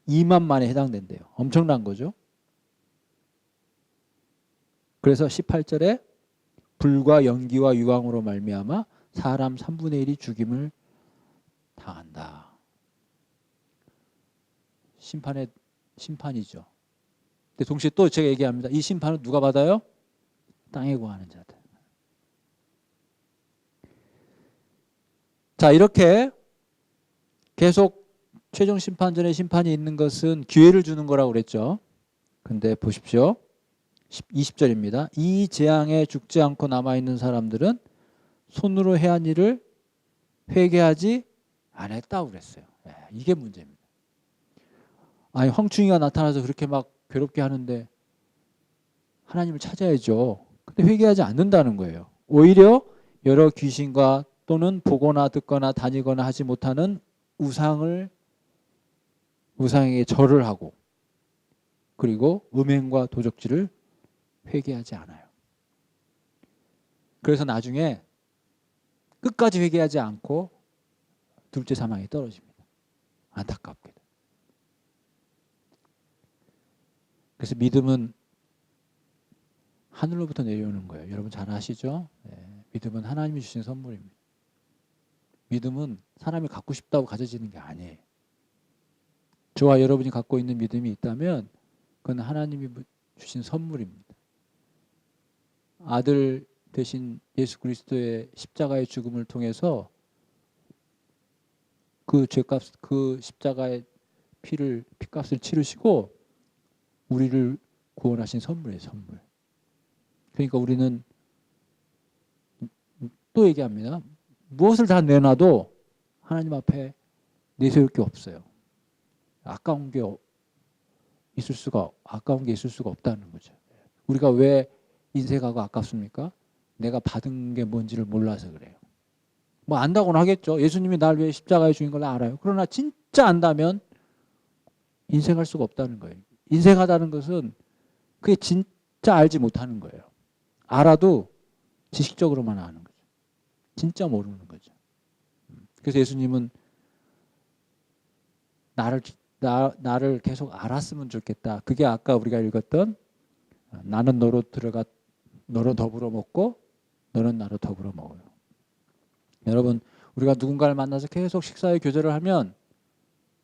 2만만에 해당된대요. 엄청난 거죠. 그래서 18절에 불과 연기와 유황으로 말미암아 사람 3분의 1이 죽임을 당한다. 심판이죠. 근데 동시에 또 제가 얘기합니다. 이 심판은 누가 받아요? 땅에 거하는 자들. 자, 이렇게 계속 최종 심판 전에 심판이 있는 것은 기회를 주는 거라고 그랬죠. 근데 보십시오. 20절입니다. 이 재앙에 죽지 않고 남아있는 사람들은 손으로 해한 일을 회개하지 않았다고 그랬어요. 이게 문제입니다. 아니, 황충이가 나타나서 그렇게 막 괴롭게 하는데 하나님을 찾아야죠. 근데 회개하지 않는다는 거예요. 오히려 여러 귀신과 또는 보거나 듣거나 다니거나 하지 못하는 우상에게 절을 하고 그리고 음행과 도적질을 회개하지 않아요. 그래서 나중에 끝까지 회개하지 않고 둘째 사망에 떨어집니다. 안타깝게도. 그래서 믿음은 하늘로부터 내려오는 거예요. 여러분 잘 아시죠? 믿음은 하나님이 주신 선물입니다. 믿음은 사람이 갖고 싶다고 가져지는 게 아니에요. 저와 여러분이 갖고 있는 믿음이 있다면 그건 하나님이 주신 선물입니다. 아들 대신 예수 그리스도의 십자가의 죽음을 통해서 그 죄값, 그 십자가의 피값을 치르시고 우리를 구원하신 선물이에요, 선물. 그러니까 우리는 또 얘기합니다. 무엇을 다 내놔도 하나님 앞에 내세울 게 없어요. 아까운 게 있을 수가 없다는 거죠. 우리가 왜 인생하고 아깝습니까? 내가 받은 게 뭔지를 몰라서 그래요. 뭐 안다고는 하겠죠. 예수님이 날 위해 십자가에 죽인 걸 알아요. 그러나 진짜 안다면 인생할 수가 없다는 거예요. 인생하다는 것은 그게 진짜 알지 못하는 거예요. 알아도 지식적으로만 아는 거죠. 진짜 모르는 거죠. 그래서 예수님은 나를 계속 알았으면 좋겠다. 그게 아까 우리가 읽었던 나는 너로 들어가 너로 더불어 먹고 너는 나로 더불어 먹어요. 여러분 우리가 누군가를 만나서 계속 식사의 교제를 하면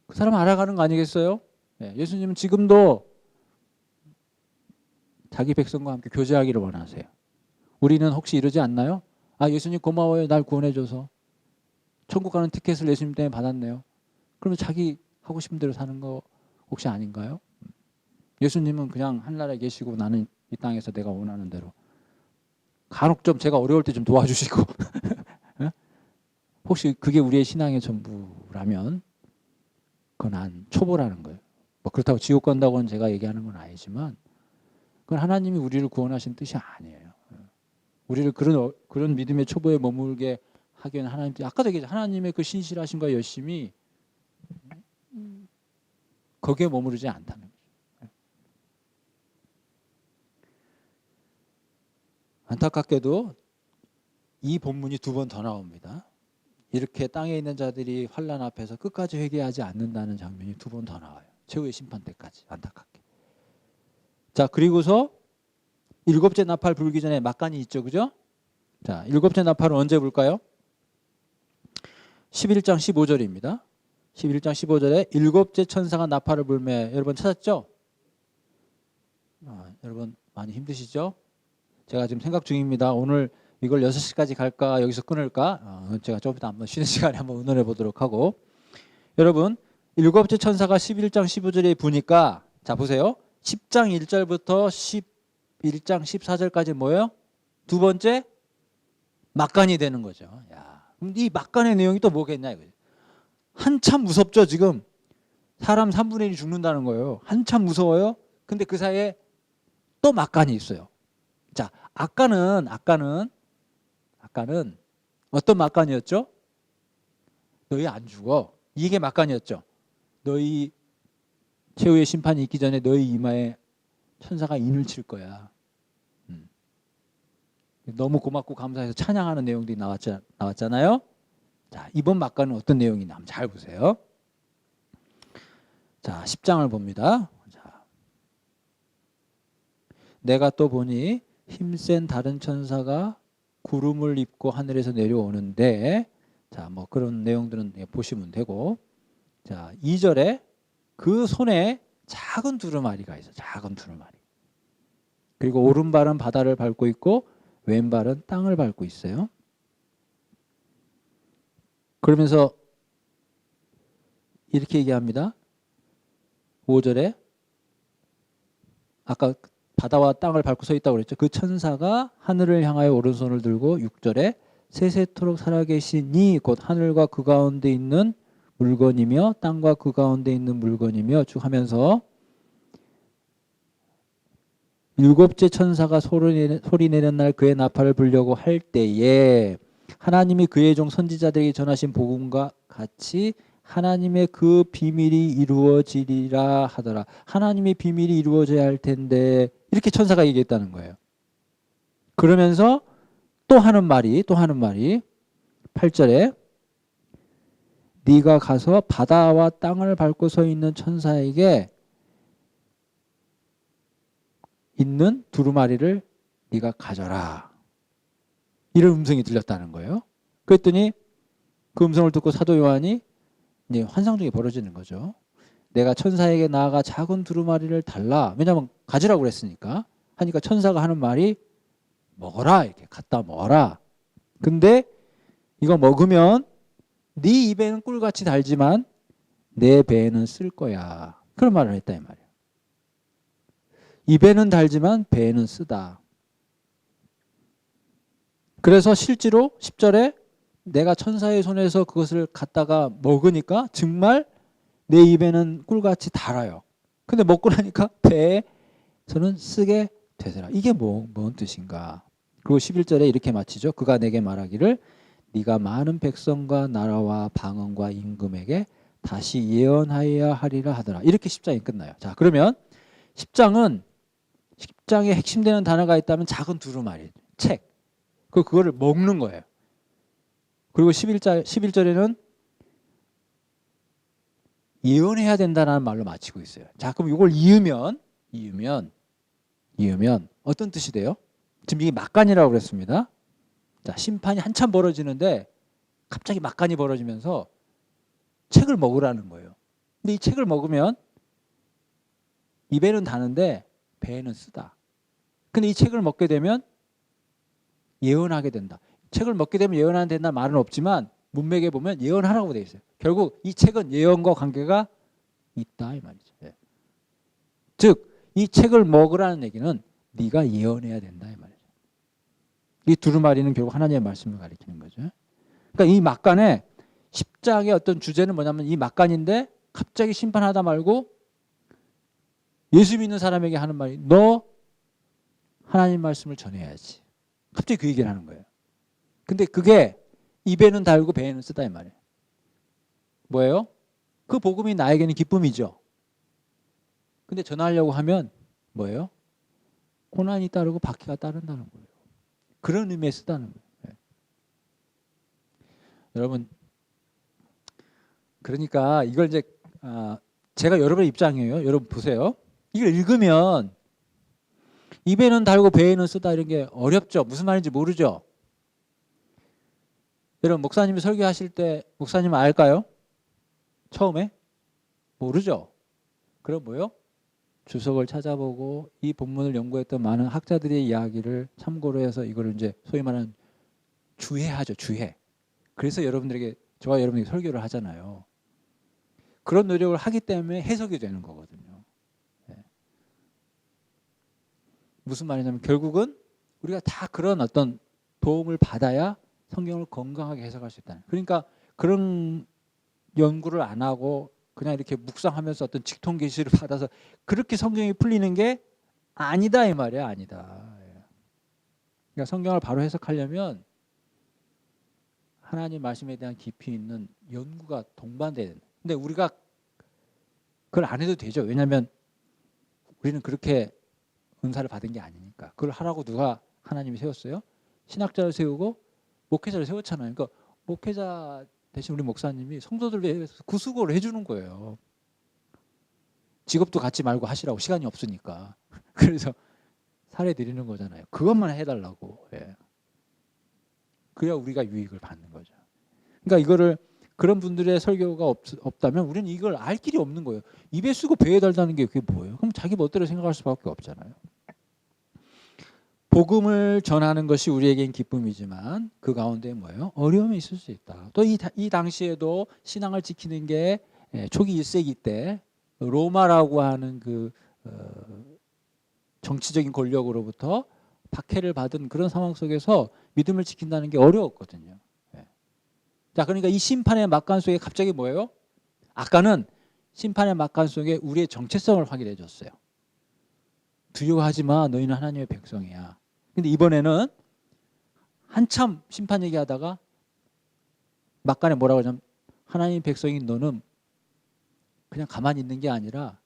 그 사람 알아가는 거 아니겠어요? 네, 예수님은 지금도 자기 백성과 함께 교제하기를 원하세요. 우리는 혹시 이러지 않나요? 아 예수님 고마워요. 날 구원해줘서. 천국 가는 티켓을 예수님 때문에 받았네요. 그러면 자기 하고 싶은 대로 사는 거 혹시 아닌가요? 예수님은 그냥 하늘나라에 계시고 나는 이 땅에서 내가 원하는 대로. 간혹 좀 제가 어려울 때 좀 도와주시고 혹시 그게 우리의 신앙의 전부라면 그건 안 초보라는 거예요. 뭐 그렇다고 지옥 간다고는 제가 얘기하는 건 아니지만 그건 하나님이 우리를 구원하신 뜻이 아니에요. 우리를 그런 믿음의 초보에 머물게 하기에는 하나님 아까도 얘기했죠. 하나님의 그 신실하심과 열심이 거기에 머무르지 않다는 거죠. 안타깝게도 이 본문이 2번 더 나옵니다. 이렇게 땅에 있는 자들이 환난 앞에서 끝까지 회개하지 않는다는 장면이 2번 더 나와요. 최후의 심판 때까지 안타깝게. 자 그리고서 7째 나팔 불기 전에 막간이 있죠. 그죠? 자 7째 나팔은 언제 불까요? 11장 15절입니다. 11장 15절에 7째 천사가 나팔을 불매. 여러분 찾았죠? 여러분 많이 힘드시죠? 제가 지금 생각 중입니다. 오늘 이걸 6시까지 갈까 여기서 끊을까? 제가 좀 이따 한번 쉬는 시간에 한번 의논해 보도록 하고 여러분 7째 천사가 11장 15절에 부니까 자 보세요. 10장 1절부터 11장 14절까지 뭐예요? 2번째 막간이 되는 거죠. 야, 그럼 이 막간의 내용이 또 뭐겠냐 이거죠. 한참 무섭죠 지금. 사람 3분의 1이 죽는다는 거예요. 한참 무서워요. 근데 그 사이에 또 막간이 있어요. 자 아까는 어떤 막간이었죠? 너희 안 죽어. 이게 막간이었죠. 너희 최후의 심판이 있기 전에 너희 이마에 천사가 인을 칠 거야. 너무 고맙고 감사해서 찬양하는 내용들이 나왔잖아요. 자, 이번 막간은 어떤 내용이냐 한번 잘 보세요. 자, 10장을 봅니다. 자, 내가 또 보니 힘센 다른 천사가 구름을 입고 하늘에서 내려오는데 자, 뭐 그런 내용들은 보시면 되고 자, 2절에 그 손에 작은 두루마리가 있어요. 작은 두루마리. 그리고 오른발은 바다를 밟고 있고 왼발은 땅을 밟고 있어요. 그러면서 이렇게 얘기합니다. 5절에 아까 바다와 땅을 밟고 서 있다고 그랬죠. 그 천사가 하늘을 향하여 오른손을 들고 6절에 세세토록 살아계시니 곧 하늘과 그 가운데 있는 물건이며 땅과 그 가운데 있는 물건이며 쭉 하면서 7째 천사가 소리 내는 날 그의 나팔을 불려고 할 때에 하나님이 그의 종 선지자들에게 전하신 복음과 같이 하나님의 그 비밀이 이루어지리라 하더라. 하나님의 비밀이 이루어져야 할 텐데 이렇게 천사가 얘기했다는 거예요. 그러면서 또 하는 말이 8절에 네가 가서 바다와 땅을 밟고 서 있는 천사에게 있는 두루마리를 네가 가져라. 이런 음성이 들렸다는 거예요. 그랬더니 그 음성을 듣고 사도 요한이 이제 환상적이 벌어지는 거죠. 내가 천사에게 나아가 작은 두루마리를 달라. 왜냐하면 가지라고 그랬으니까. 하니까 천사가 하는 말이 먹어라. 이렇게 갖다 먹어라. 근데 이거 먹으면 네 입에는 꿀같이 달지만 내 배에는 쓸 거야. 그런 말을 했다 이 말이에요. 입에는 달지만 배에는 쓰다. 그래서 실제로 10절에 내가 천사의 손에서 그것을 갖다가 먹으니까 정말 내 입에는 꿀같이 달아요. 근데 먹고 나니까 배에서는 쓰게 되더라. 이게 뭔 뜻인가? 그리고 11절에 이렇게 마치죠. 그가 내게 말하기를 네가 많은 백성과 나라와 방언과 임금에게 다시 예언하여야 하리라 하더라. 이렇게 10장이 끝나요. 자, 그러면 10장에 핵심되는 단어가 있다면 작은 두루마리, 책. 그거를 먹는 거예요. 그리고 11절에는 예언해야 된다는 말로 마치고 있어요. 자, 그럼 이걸 이으면 어떤 뜻이 돼요? 지금 이게 막간이라고 그랬습니다. 자, 심판이 한참 벌어지는데 갑자기 막간이 벌어지면서 책을 먹으라는 거예요. 근데 이 책을 먹으면 입에는 다는데 배에는 쓰다. 근데 이 책을 먹게 되면 예언하게 된다. 책을 먹게 되면 예언하게 된다는 말은 없지만 문맥에 보면 예언하라고 되어 있어요. 결국 이 책은 예언과 관계가 있다 이 말이죠. 예. 즉 이 책을 먹으라는 얘기는 네가 예언해야 된다 이 말이죠. 이 두루마리는 결국 하나님의 말씀을 가리키는 거죠. 그러니까 이 막간에 10장의 어떤 주제는 뭐냐면 이 막간인데 갑자기 심판하다 말고 예수 믿는 사람에게 하는 말이 너 하나님 말씀을 전해야지. 갑자기 그 얘기를 하는 거예요. 근데 그게 입에는 달고 배에는 쓰다 이 말이에요. 뭐예요? 그 복음이 나에게는 기쁨이죠. 근데 전하려고 하면 뭐예요? 고난이 따르고 박해가 따른다는 거예요. 그런 의미에 쓰다는 거예요. 네. 여러분 그러니까 이걸 이제 제가 여러분의 입장이에요. 여러분 보세요. 이걸 읽으면 입에는 달고 배에는 쓰다 이런 게 어렵죠. 무슨 말인지 모르죠. 여러분 목사님이 설교하실 때 목사님은 알까요? 처음에? 모르죠. 그럼 뭐요? 주석을 찾아보고 이 본문을 연구했던 많은 학자들의 이야기를 참고로 해서 이거를 이제 소위 말하는 주해하죠. 주해. 그래서 여러분들에게 저와 여러분에게 설교를 하잖아요. 그런 노력을 하기 때문에 해석이 되는 거거든요. 네. 무슨 말이냐면 결국은 우리가 다 그런 어떤 도움을 받아야 성경을 건강하게 해석할 수 있다. 그러니까 그런 연구를 안 하고 그냥 이렇게 묵상하면서 어떤 직통 계시를 받아서 그렇게 성경이 풀리는 게 아니다 이 말이야. 아니다. 그러니까 성경을 바로 해석하려면 하나님 말씀에 대한 깊이 있는 연구가 동반돼야 된다. 근데 우리가 그걸 안 해도 되죠. 왜냐하면 우리는 그렇게 은사를 받은 게 아니니까. 그걸 하라고 누가 하나님이 세웠어요? 신학자를 세우고 목회자를 세웠잖아요. 그러니까 목회자 대신 우리 목사님이 성도들 위해서 구수고를 해주는 거예요. 직업도 갖지 말고 하시라고 시간이 없으니까. 그래서 사례 드리는 거잖아요. 그것만 해달라고. 예. 그래야 우리가 유익을 받는 거죠. 그러니까 이거를 그런 분들의 설교가 없다면 우리는 이걸 알 길이 없는 거예요. 입에 쓰고 배에 달다는 게 그게 뭐예요? 그럼 자기 멋대로 생각할 수밖에 없잖아요. 복음을 전하는 것이 우리에겐 기쁨이지만 그 가운데 뭐예요? 어려움이 있을 수 있다. 또 이 당시에도 신앙을 지키는 게 초기 1세기 때 로마라고 하는 그 정치적인 권력으로부터 박해를 받은 그런 상황 속에서 믿음을 지킨다는 게 어려웠거든요. 자, 그러니까 이 심판의 막간 속에 갑자기 뭐예요? 아까는 심판의 막간 속에 우리의 정체성을 확인해 줬어요. 두려워하지 마. 너희는 하나님의 백성이야. 근데 이번에는 한참 심판 얘기하다가 막간에 뭐라고 하냐면 하나님의 백성인 너는 그냥 가만히 있는 게 아니라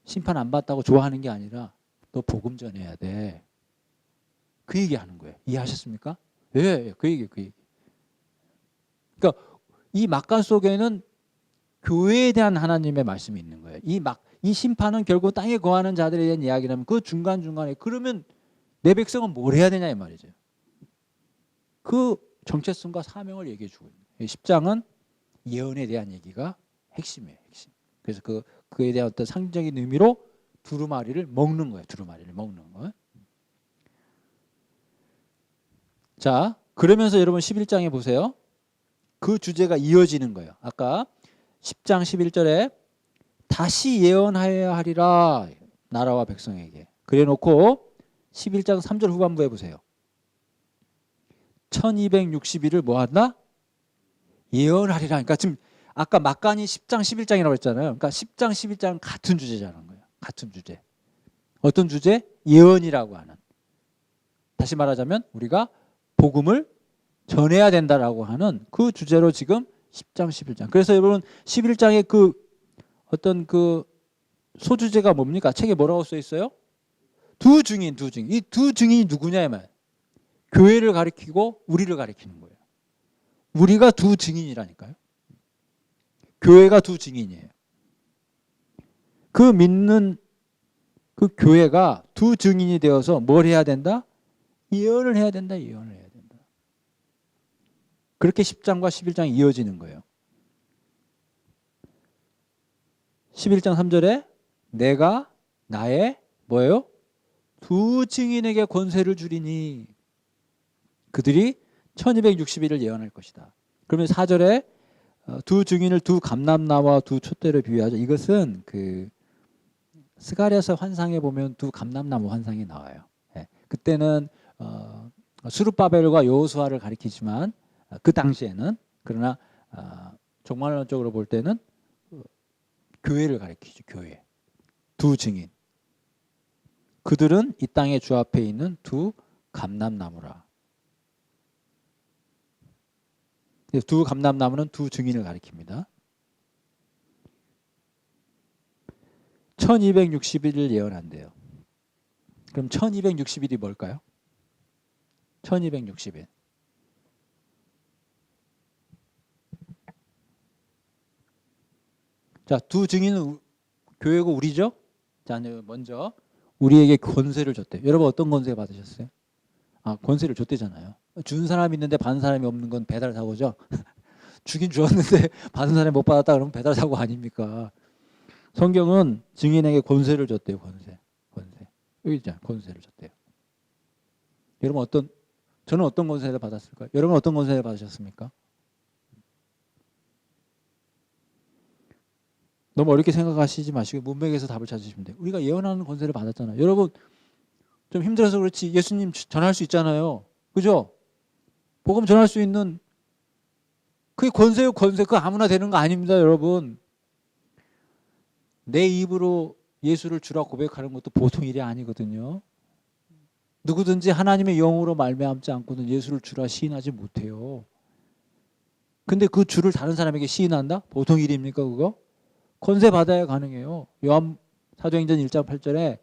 심판 안 받다고 좋아하는 게 아니라 너 복음 전해야 돼. 그 얘기하는 거예요. 이해하셨습니까? 예, 그 얘기. 그러니까 이 막간 속에는 교회에 대한 하나님의 말씀이 있는 거예요. 이 심판은 결국 땅에 거하는 자들에 대한 이야기라면 그 중간중간에 그러면 내 백성은 뭘 해야 되냐 이 말이죠. 그 정체성과 사명을 얘기해 주고 있는 거예요. 10장은 예언에 대한 얘기가 핵심이에요. 핵심. 그래서 그에 대한 어떤 상징적인 의미로 두루마리를 먹는 거예요. 두루마리를 먹는 거. 자, 그러면서 여러분 11장에 보세요. 그 주제가 이어지는 거예요. 아까 10장 11절에 다시 예언하여야 하리라 나라와 백성에게. 그래 놓고 11장 3절 후반부에 보세요. 1260일을 뭐 한다? 예언하리라. 그러니까 지금 아까 막간이 10장 11장이라고 했잖아요. 그러니까 10장 11장은 같은 주제라는 거예요. 같은 주제. 어떤 주제? 예언이라고 하는. 다시 말하자면 우리가 복음을 전해야 된다라고 하는 그 주제로 지금 10장 11장. 그래서 여러분 11장의 그 어떤 그 소주제가 뭡니까? 책에 뭐라고 써 있어요? 두 증인. 이 두 증인이 누구냐 이 말. 교회를 가리키고 우리를 가리키는 거예요. 우리가 두 증인이라니까요. 교회가 두 증인이에요. 그 믿는 그 교회가 두 증인이 되어서 뭘 해야 된다? 예언을 해야 된다. 예언을 해야 된다. 그렇게 10장과 11장이 이어지는 거예요. 11장 3절에 내가 나의 뭐예요? 두 증인에게 권세를 주리니 그들이 1260일을 예언할 것이다. 그러면 4절에 두 증인을 두 감람나무와 두 촛대로 비유하죠. 이것은 그 스가랴서 환상에 보면 두 감람나무 환상이 나와요. 예. 그때는 수르바벨과 여호수아를 가리키지만 그 당시에는 그러나 종말론적으로 볼 때는 교회를 가리키죠. 교회. 두 증인. 그들은 이 땅의 주 앞에 있는 두 감람나무라. 두 감람나무는 두 증인을 가리킵니다. 1260일을 예언한대요. 그럼 1260일이 뭘까요? 1260일. 자, 두 증인은 교회고 우리죠? 자, 먼저 우리에게 권세를 줬대요. 여러분 어떤 권세 받으셨어요? 권세를 줬대잖아요. 준 사람이 있는데 받은 사람이 없는 건 배달 사고죠. 주긴 주었는데 받은 사람이 못 받았다 그러면 배달 사고 아닙니까? 성경은 증인에게 권세를 줬대요. 권세. 여기 있잖아요. 권세를 줬대요. 여러분 저는 어떤 권세를 받았을까요? 여러분 어떤 권세를 받으셨습니까? 너무 어렵게 생각하시지 마시고 문맥에서 답을 찾으시면 돼요. 우리가 예언하는 권세를 받았잖아요. 여러분 좀 힘들어서 그렇지 예수님 전할 수 있잖아요. 그죠? 복음 전할 수 있는 그게 권세요. 권세. 그거 아무나 되는 거 아닙니다. 여러분. 내 입으로 예수를 주라 고백하는 것도 보통 일이 아니거든요. 누구든지 하나님의 영으로 말미암지 않고는 예수를 주라 시인하지 못해요. 근데 그 주를 다른 사람에게 시인한다? 보통 일입니까 그거? 권세 받아야 가능해요. 요한 사도행전 1장 8절에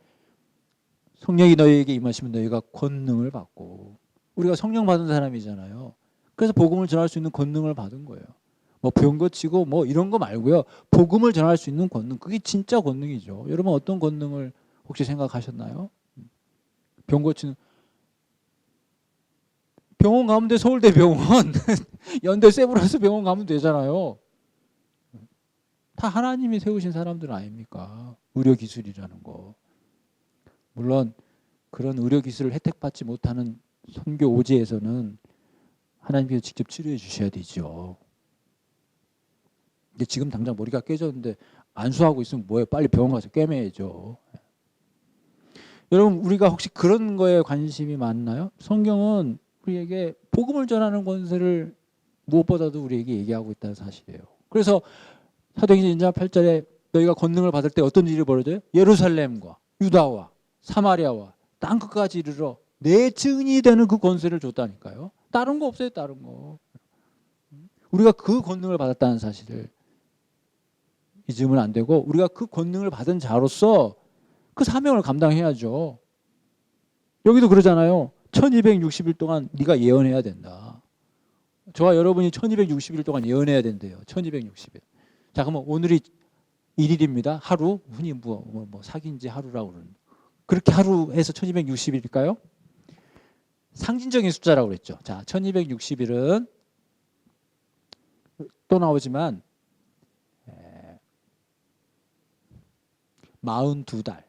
성령이 너희에게 임하시면 너희가 권능을 받고 우리가 성령 받은 사람이잖아요. 그래서 복음을 전할 수 있는 권능을 받은 거예요. 뭐 병 고치고 뭐 이런 거 말고요. 복음을 전할 수 있는 권능. 그게 진짜 권능이죠. 여러분 어떤 권능을 혹시 생각하셨나요? 병 고치는 병원 가면 돼. 서울대 병원 연대 세브란스 병원 가면 되잖아요. 다 하나님이 세우신 사람들 아닙니까? 의료기술이라는 거. 물론 그런 의료기술을 혜택받지 못하는 선교 오지에서는 하나님께서 직접 치료해 주셔야 되죠. 근데 지금 당장 머리가 깨졌는데 안수하고 있으면 뭐예요? 빨리 병원 가서 꿰매야죠. 여러분 우리가 혹시 그런 거에 관심이 많나요? 성경은 우리에게 복음을 전하는 권세를 무엇보다도 우리에게 얘기하고 있다는 사실이에요. 그래서 사도행전 1장 8절에 너희가 권능을 받을 때 어떤 일이 벌어져요? 예루살렘과 유다와 사마리아와 땅끝까지 이르러 내 증인이 되는 그 권세를 줬다니까요. 다른 거 없어요. 다른 거. 우리가 그 권능을 받았다는 사실을 잊으면 안 되고 우리가 그 권능을 받은 자로서 그 사명을 감당해야죠. 여기도 그러잖아요. 1260일 동안 네가 예언해야 된다. 저와 여러분이 1260일 동안 예언해야 된대요. 1260일. 자, 그러면 오늘이 1일입니다. 하루. 흔히 뭐 사귄 지 하루라고 그러는데. 그렇게 하루 해서 1260일일까요? 상징적인 숫자라고 그랬죠. 자, 1260일은 또 나오지만 42달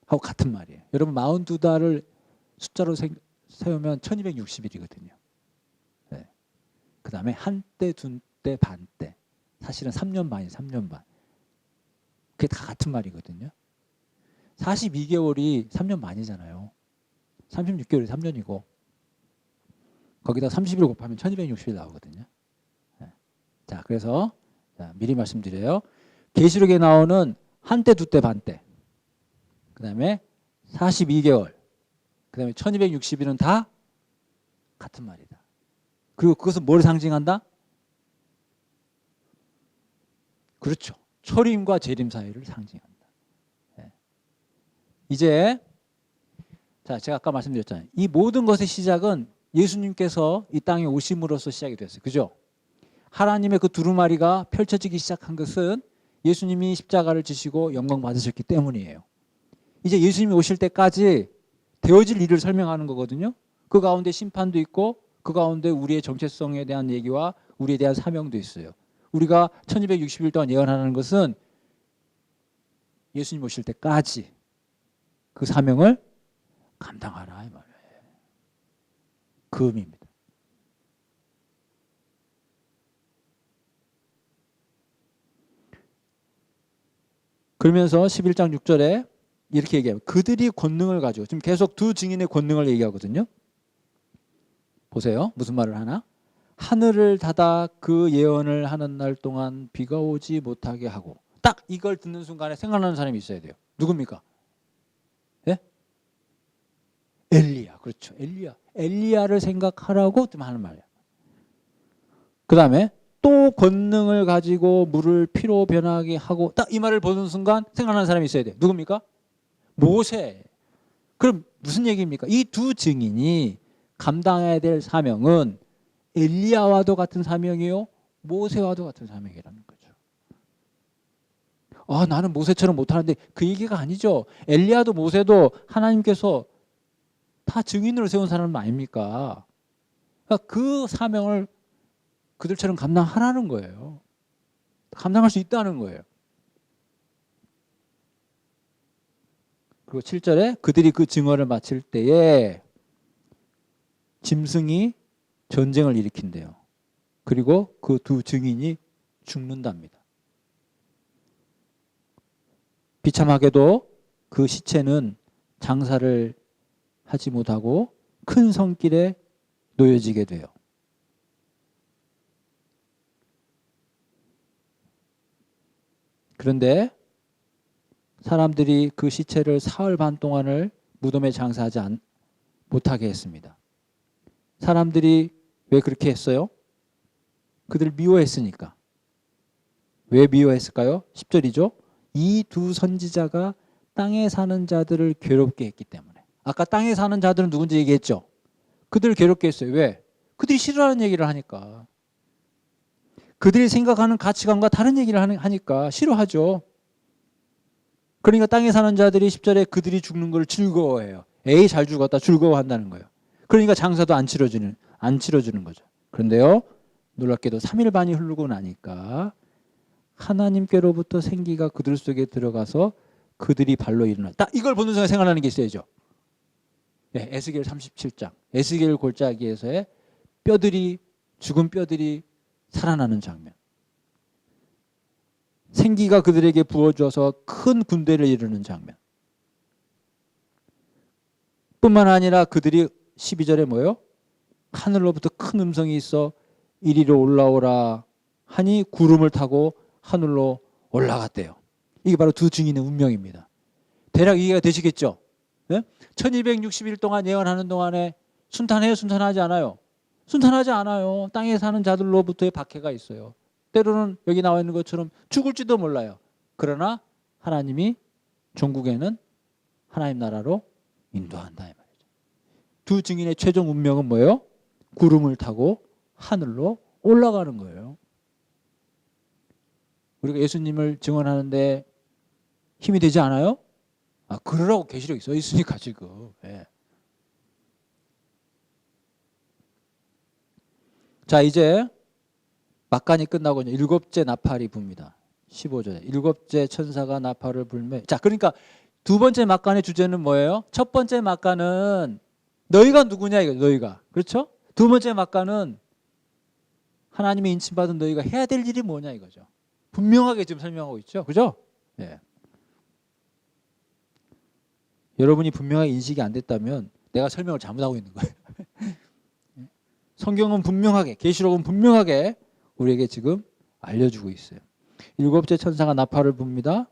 하고 같은 말이에요. 여러분 42달을 숫자로 세우면 1260일이거든요. 네. 그 다음에 한때, 둔때, 반때. 사실은 3년 반이에요. 3년 반. 그게 다 같은 말이거든요. 42개월이 3년 반이잖아요. 36개월이 3년이고 거기다 30일 곱하면 1260일 나오거든요. 네. 자, 그래서 미리 말씀드려요. 계시록에 나오는 한때, 두때, 반때. 그 다음에 42개월. 그 다음에 1260일은 다 같은 말이다. 그리고 그것은 뭘 상징한다? 그렇죠. 초림과 재림 사이를 상징한다. 네. 이제 자, 제가 아까 말씀드렸잖아요. 이 모든 것의 시작은 예수님께서 이 땅에 오심으로써 시작이 됐어요. 그죠? 하나님의 그 두루마리가 펼쳐지기 시작한 것은 예수님이 십자가를 지시고 영광 받으셨기 때문이에요. 이제 예수님이 오실 때까지 되어질 일을 설명하는 거거든요. 그 가운데 심판도 있고 그 가운데 우리의 정체성에 대한 얘기와 우리에 대한 사명도 있어요. 우리가 1260일 동안 예언하는 것은 예수님 오실 때까지 그 사명을 감당하라 이 말이에요. 그 의미입니다. 그러면서 11장 6절에 이렇게 얘기해요. 그들이 권능을 가지고 지금 계속 두 증인의 권능을 얘기하거든요. 보세요. 무슨 말을 하나? 하늘을 닫아 그 예언을 하는 날 동안 비가 오지 못하게 하고 딱 이걸 듣는 순간에 생각나는 사람이 있어야 돼요. 누굽니까? 예? 엘리야. 그렇죠. 엘리야. 엘리야를 생각하라고 좀 하는 말이야. 그 다음에 또 권능을 가지고 물을 피로 변하게 하고 딱 이 말을 보는 순간 생각나는 사람이 있어야 돼요. 누굽니까? 모세. 그럼 무슨 얘기입니까? 이 두 증인이 감당해야 될 사명은 엘리야와도 같은 사명이요, 모세와도 같은 사명이라는 거죠. 아, 나는 모세처럼 못하는데 그 얘기가 아니죠. 엘리야도 모세도 하나님께서 다 증인으로 세운 사람 아닙니까? 그러니까 그 사명을 그들처럼 감당하라는 거예요. 감당할 수 있다는 거예요. 그리고 7절에 그들이 그 증언을 마칠 때에 짐승이 전쟁을 일으킨대요. 그리고 그 두 증인이 죽는답니다. 비참하게도 그 시체는 장사를 하지 못하고 큰 성길에 놓여지게 돼요. 그런데 사람들이 그 시체를 사흘 반 동안을 무덤에 장사하지 못하게 했습니다. 사람들이 왜 그렇게 했어요? 그들을 미워했으니까. 왜 미워했을까요? 10절이죠. 이 두 선지자가 땅에 사는 자들을 괴롭게 했기 때문에. 아까 땅에 사는 자들은 누군지 얘기했죠. 그들을 괴롭게 했어요. 왜? 그들이 싫어하는 얘기를 하니까. 그들이 생각하는 가치관과 다른 얘기를 하니까 싫어하죠. 그러니까 땅에 사는 자들이 10절에 그들이 죽는 걸 즐거워해요. 에이, 잘 죽었다, 즐거워한다는 거예요. 그러니까 장사도 안 치러주는 거죠. 그런데요, 놀랍게도 3일 반이 흐르고 나니까 하나님께로부터 생기가 그들 속에 들어가서 그들이 발로 일어났다. 이걸 보는 순간 생각나는 게 있어야죠. 네, 에스겔 37장. 에스겔 골짜기에서의 죽은 뼈들이 살아나는 장면. 생기가 그들에게 부어져서 큰 군대를 이루는 장면. 뿐만 아니라 그들이 12절에 뭐예요? 하늘로부터 큰 음성이 있어 이리로 올라오라 하니 구름을 타고 하늘로 올라갔대요. 이게 바로 두 증인의 운명입니다. 대략 이해가 되시겠죠? 네? 1260일 동안 예언하는 동안에 순탄해요? 순탄하지 않아요? 순탄하지 않아요. 땅에 사는 자들로부터의 박해가 있어요. 때로는 여기 나와 있는 것처럼 죽을지도 몰라요. 그러나 하나님이 종국에는 하나님 나라로 인도한다 이 말이죠. 두 증인의 최종 운명은 뭐예요? 구름을 타고 하늘로 올라가는 거예요. 우리가 예수님을 증언하는데 힘이 되지 않아요? 아, 그러라고 계시록이 써 있으니까 지금. 예. 자, 이제 막간이 끝나고 일곱째 나팔이 붑니다. 15절에 일곱째 천사가 나팔을 불매. 자, 그러니까 두 번째 막간의 주제는 뭐예요? 첫 번째 막간은 너희가 누구냐 이거, 너희가. 그렇죠? 두 번째 막간은 하나님의 인침받은 너희가 해야 될 일이 뭐냐 이거죠. 분명하게 지금 설명하고 있죠. 그죠? 예. 여러분이 분명하게 인식이 안 됐다면 내가 설명을 잘못하고 있는 거예요. 성경은 분명하게, 계시록은 분명하게 우리에게 지금 알려주고 있어요. 일곱째 천사가 나팔을 붑니다.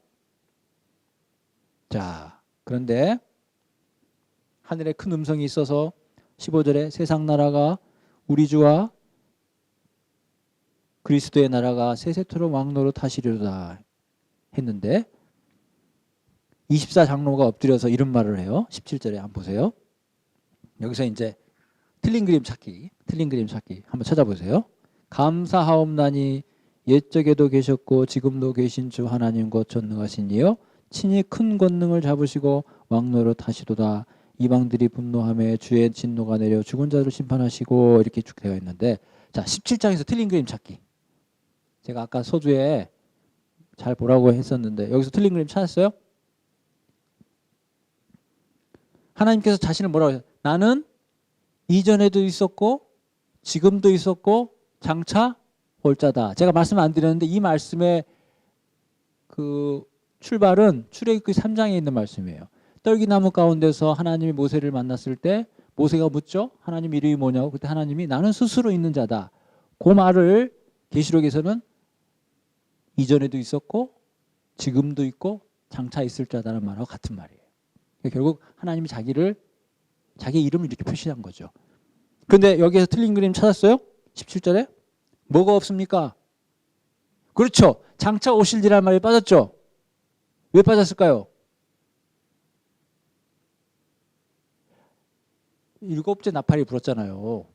자, 그런데 하늘에 큰 음성이 있어서 15절에 세상 나라가 우리 주와 그리스도의 나라가 세세토록 왕노로 하시리로다 했는데 24장로가 엎드려서 이런 말을 해요. 17절에 한번 보세요. 여기서 이제 틀린 그림 찾기. 틀린 그림 찾기. 한번 찾아보세요. 감사하옵나니 옛적에도 계셨고 지금도 계신 주 하나님 곧 전능하신 이여 친히 큰 권능을 잡으시고 왕노릇 하시도다. 이방들이 분노하며 주의 진노가 내려 죽은 자를 심판하시고 이렇게 쭉 되어 있는데, 자 17장에서 틀린 그림 찾기. 제가 아까 서두에 잘 보라고 했었는데 여기서 틀린 그림 찾았어요? 하나님께서 자신을 뭐라고 해요? 나는 이전에도 있었고 지금도 있었고 장차 올 자다. 제가 말씀 안 드렸는데 이 말씀의 그 출발은 출애굽기 3장에 있는 말씀이에요. 떨기나무 가운데서 하나님이 모세를 만났을 때 모세가 묻죠. 하나님 이름이 뭐냐고. 그때 하나님이 나는 스스로 있는 자다. 그 말을 계시록에서는 이전에도 있었고 지금도 있고 장차 있을 자다는 말하고 같은 말이에요. 그러니까 결국 하나님이 자기 이름을 이렇게 표시한 거죠. 그런데 여기에서 틀린 그림 찾았어요? 17절에 뭐가 없습니까? 그렇죠. 장차 오실이라는 말이 빠졌죠. 왜 빠졌을까요? 일곱째 나팔이 불었잖아요.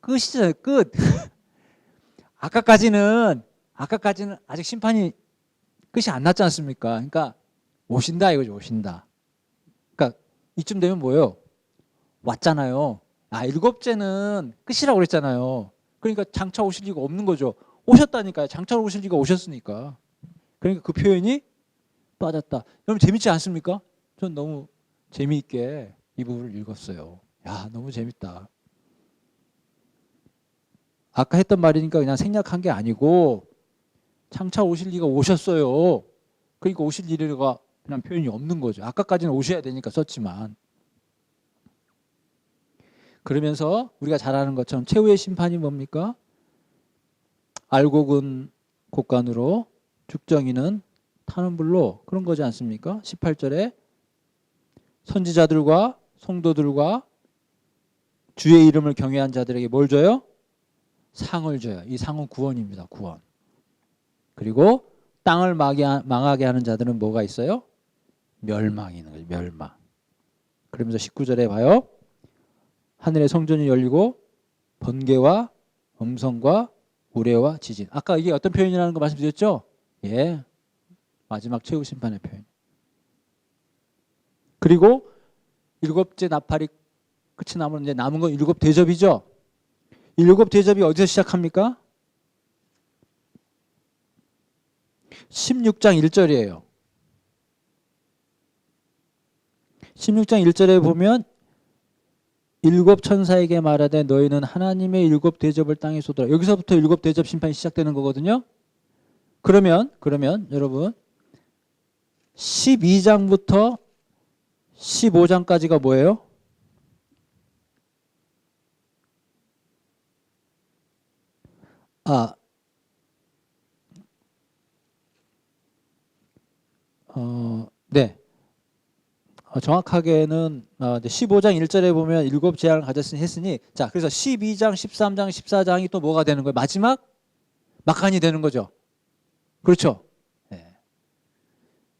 끝이잖아요. 끝. 아까까지는 아직 심판이 끝이 안 났지 않습니까? 그러니까 오신다 이거죠. 오신다. 그러니까 이쯤 되면 뭐예요? 왔잖아요. 일곱째는 끝이라고 그랬잖아요. 그러니까 장차 오실 리가 없는 거죠. 오셨다니까요. 장차 오실 리가 오셨으니까. 그러니까 그 표현이 빠졌다. 여러분 재밌지 않습니까? 전 너무 재미있게 이 부분을 읽었어요. 야, 너무 재밌다. 아까 했던 말이니까 그냥 생략한 게 아니고 장차 오실 리가 오셨어요. 그러니까 오실 리가 그냥 표현이 없는 거죠. 아까까지는 오셔야 되니까 썼지만. 그러면서 우리가 잘 아는 것처럼 최후의 심판이 뭡니까? 알곡은 곡간으로 죽정이는 타는 불로, 그런 거지 않습니까? 18절에 선지자들과 성도들과 주의 이름을 경외한 자들에게 뭘 줘요? 상을 줘요. 이 상은 구원입니다. 구원. 그리고 땅을 망하게 하는 자들은 뭐가 있어요? 멸망이 있는 거죠. 멸망. 그러면서 19절에 봐요. 하늘의 성전이 열리고 번개와 음성과 우레와 지진. 아까 이게 어떤 표현이라는 거 말씀드렸죠? 예, 마지막 최후 심판의 표현. 그리고 일곱째 나팔이 끝이 나면 이제 남은 건 일곱 대접이죠. 일곱 대접이 어디서 시작합니까? 16장 1절이에요. 16장 1절에 보면 일곱 천사에게 말하되 너희는 하나님의 일곱 대접을 땅에 쏟아라. 여기서부터 일곱 대접 심판이 시작되는 거거든요. 그러면 여러분 12장부터 15장까지가 뭐예요? 네. 정확하게는 15장 1절에 보면 일곱 재앙을 가졌으니 했으니, 자, 그래서 12장, 13장, 14장이 또 뭐가 되는 거예요? 마지막 막간이 되는 거죠. 그렇죠? 네.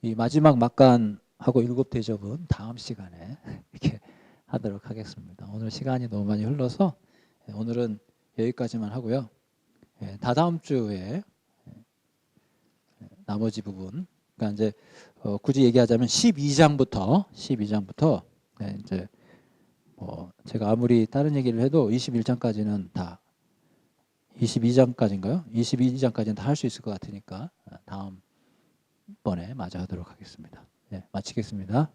이 마지막 막간하고 일곱 대접은 다음 시간에 이렇게 하도록 하겠습니다. 오늘 시간이 너무 많이 흘러서 오늘은 여기까지만 하고요. 다다음 주에 나머지 부분, 그러니까 이제 굳이 얘기하자면 12장부터 이제 제가 아무리 다른 얘기를 해도 21장까지는 다 22장까지인가요? 22장까지는 다 할 수 있을 것 같으니까 다음 번에 마저 하도록 하겠습니다. 네, 마치겠습니다.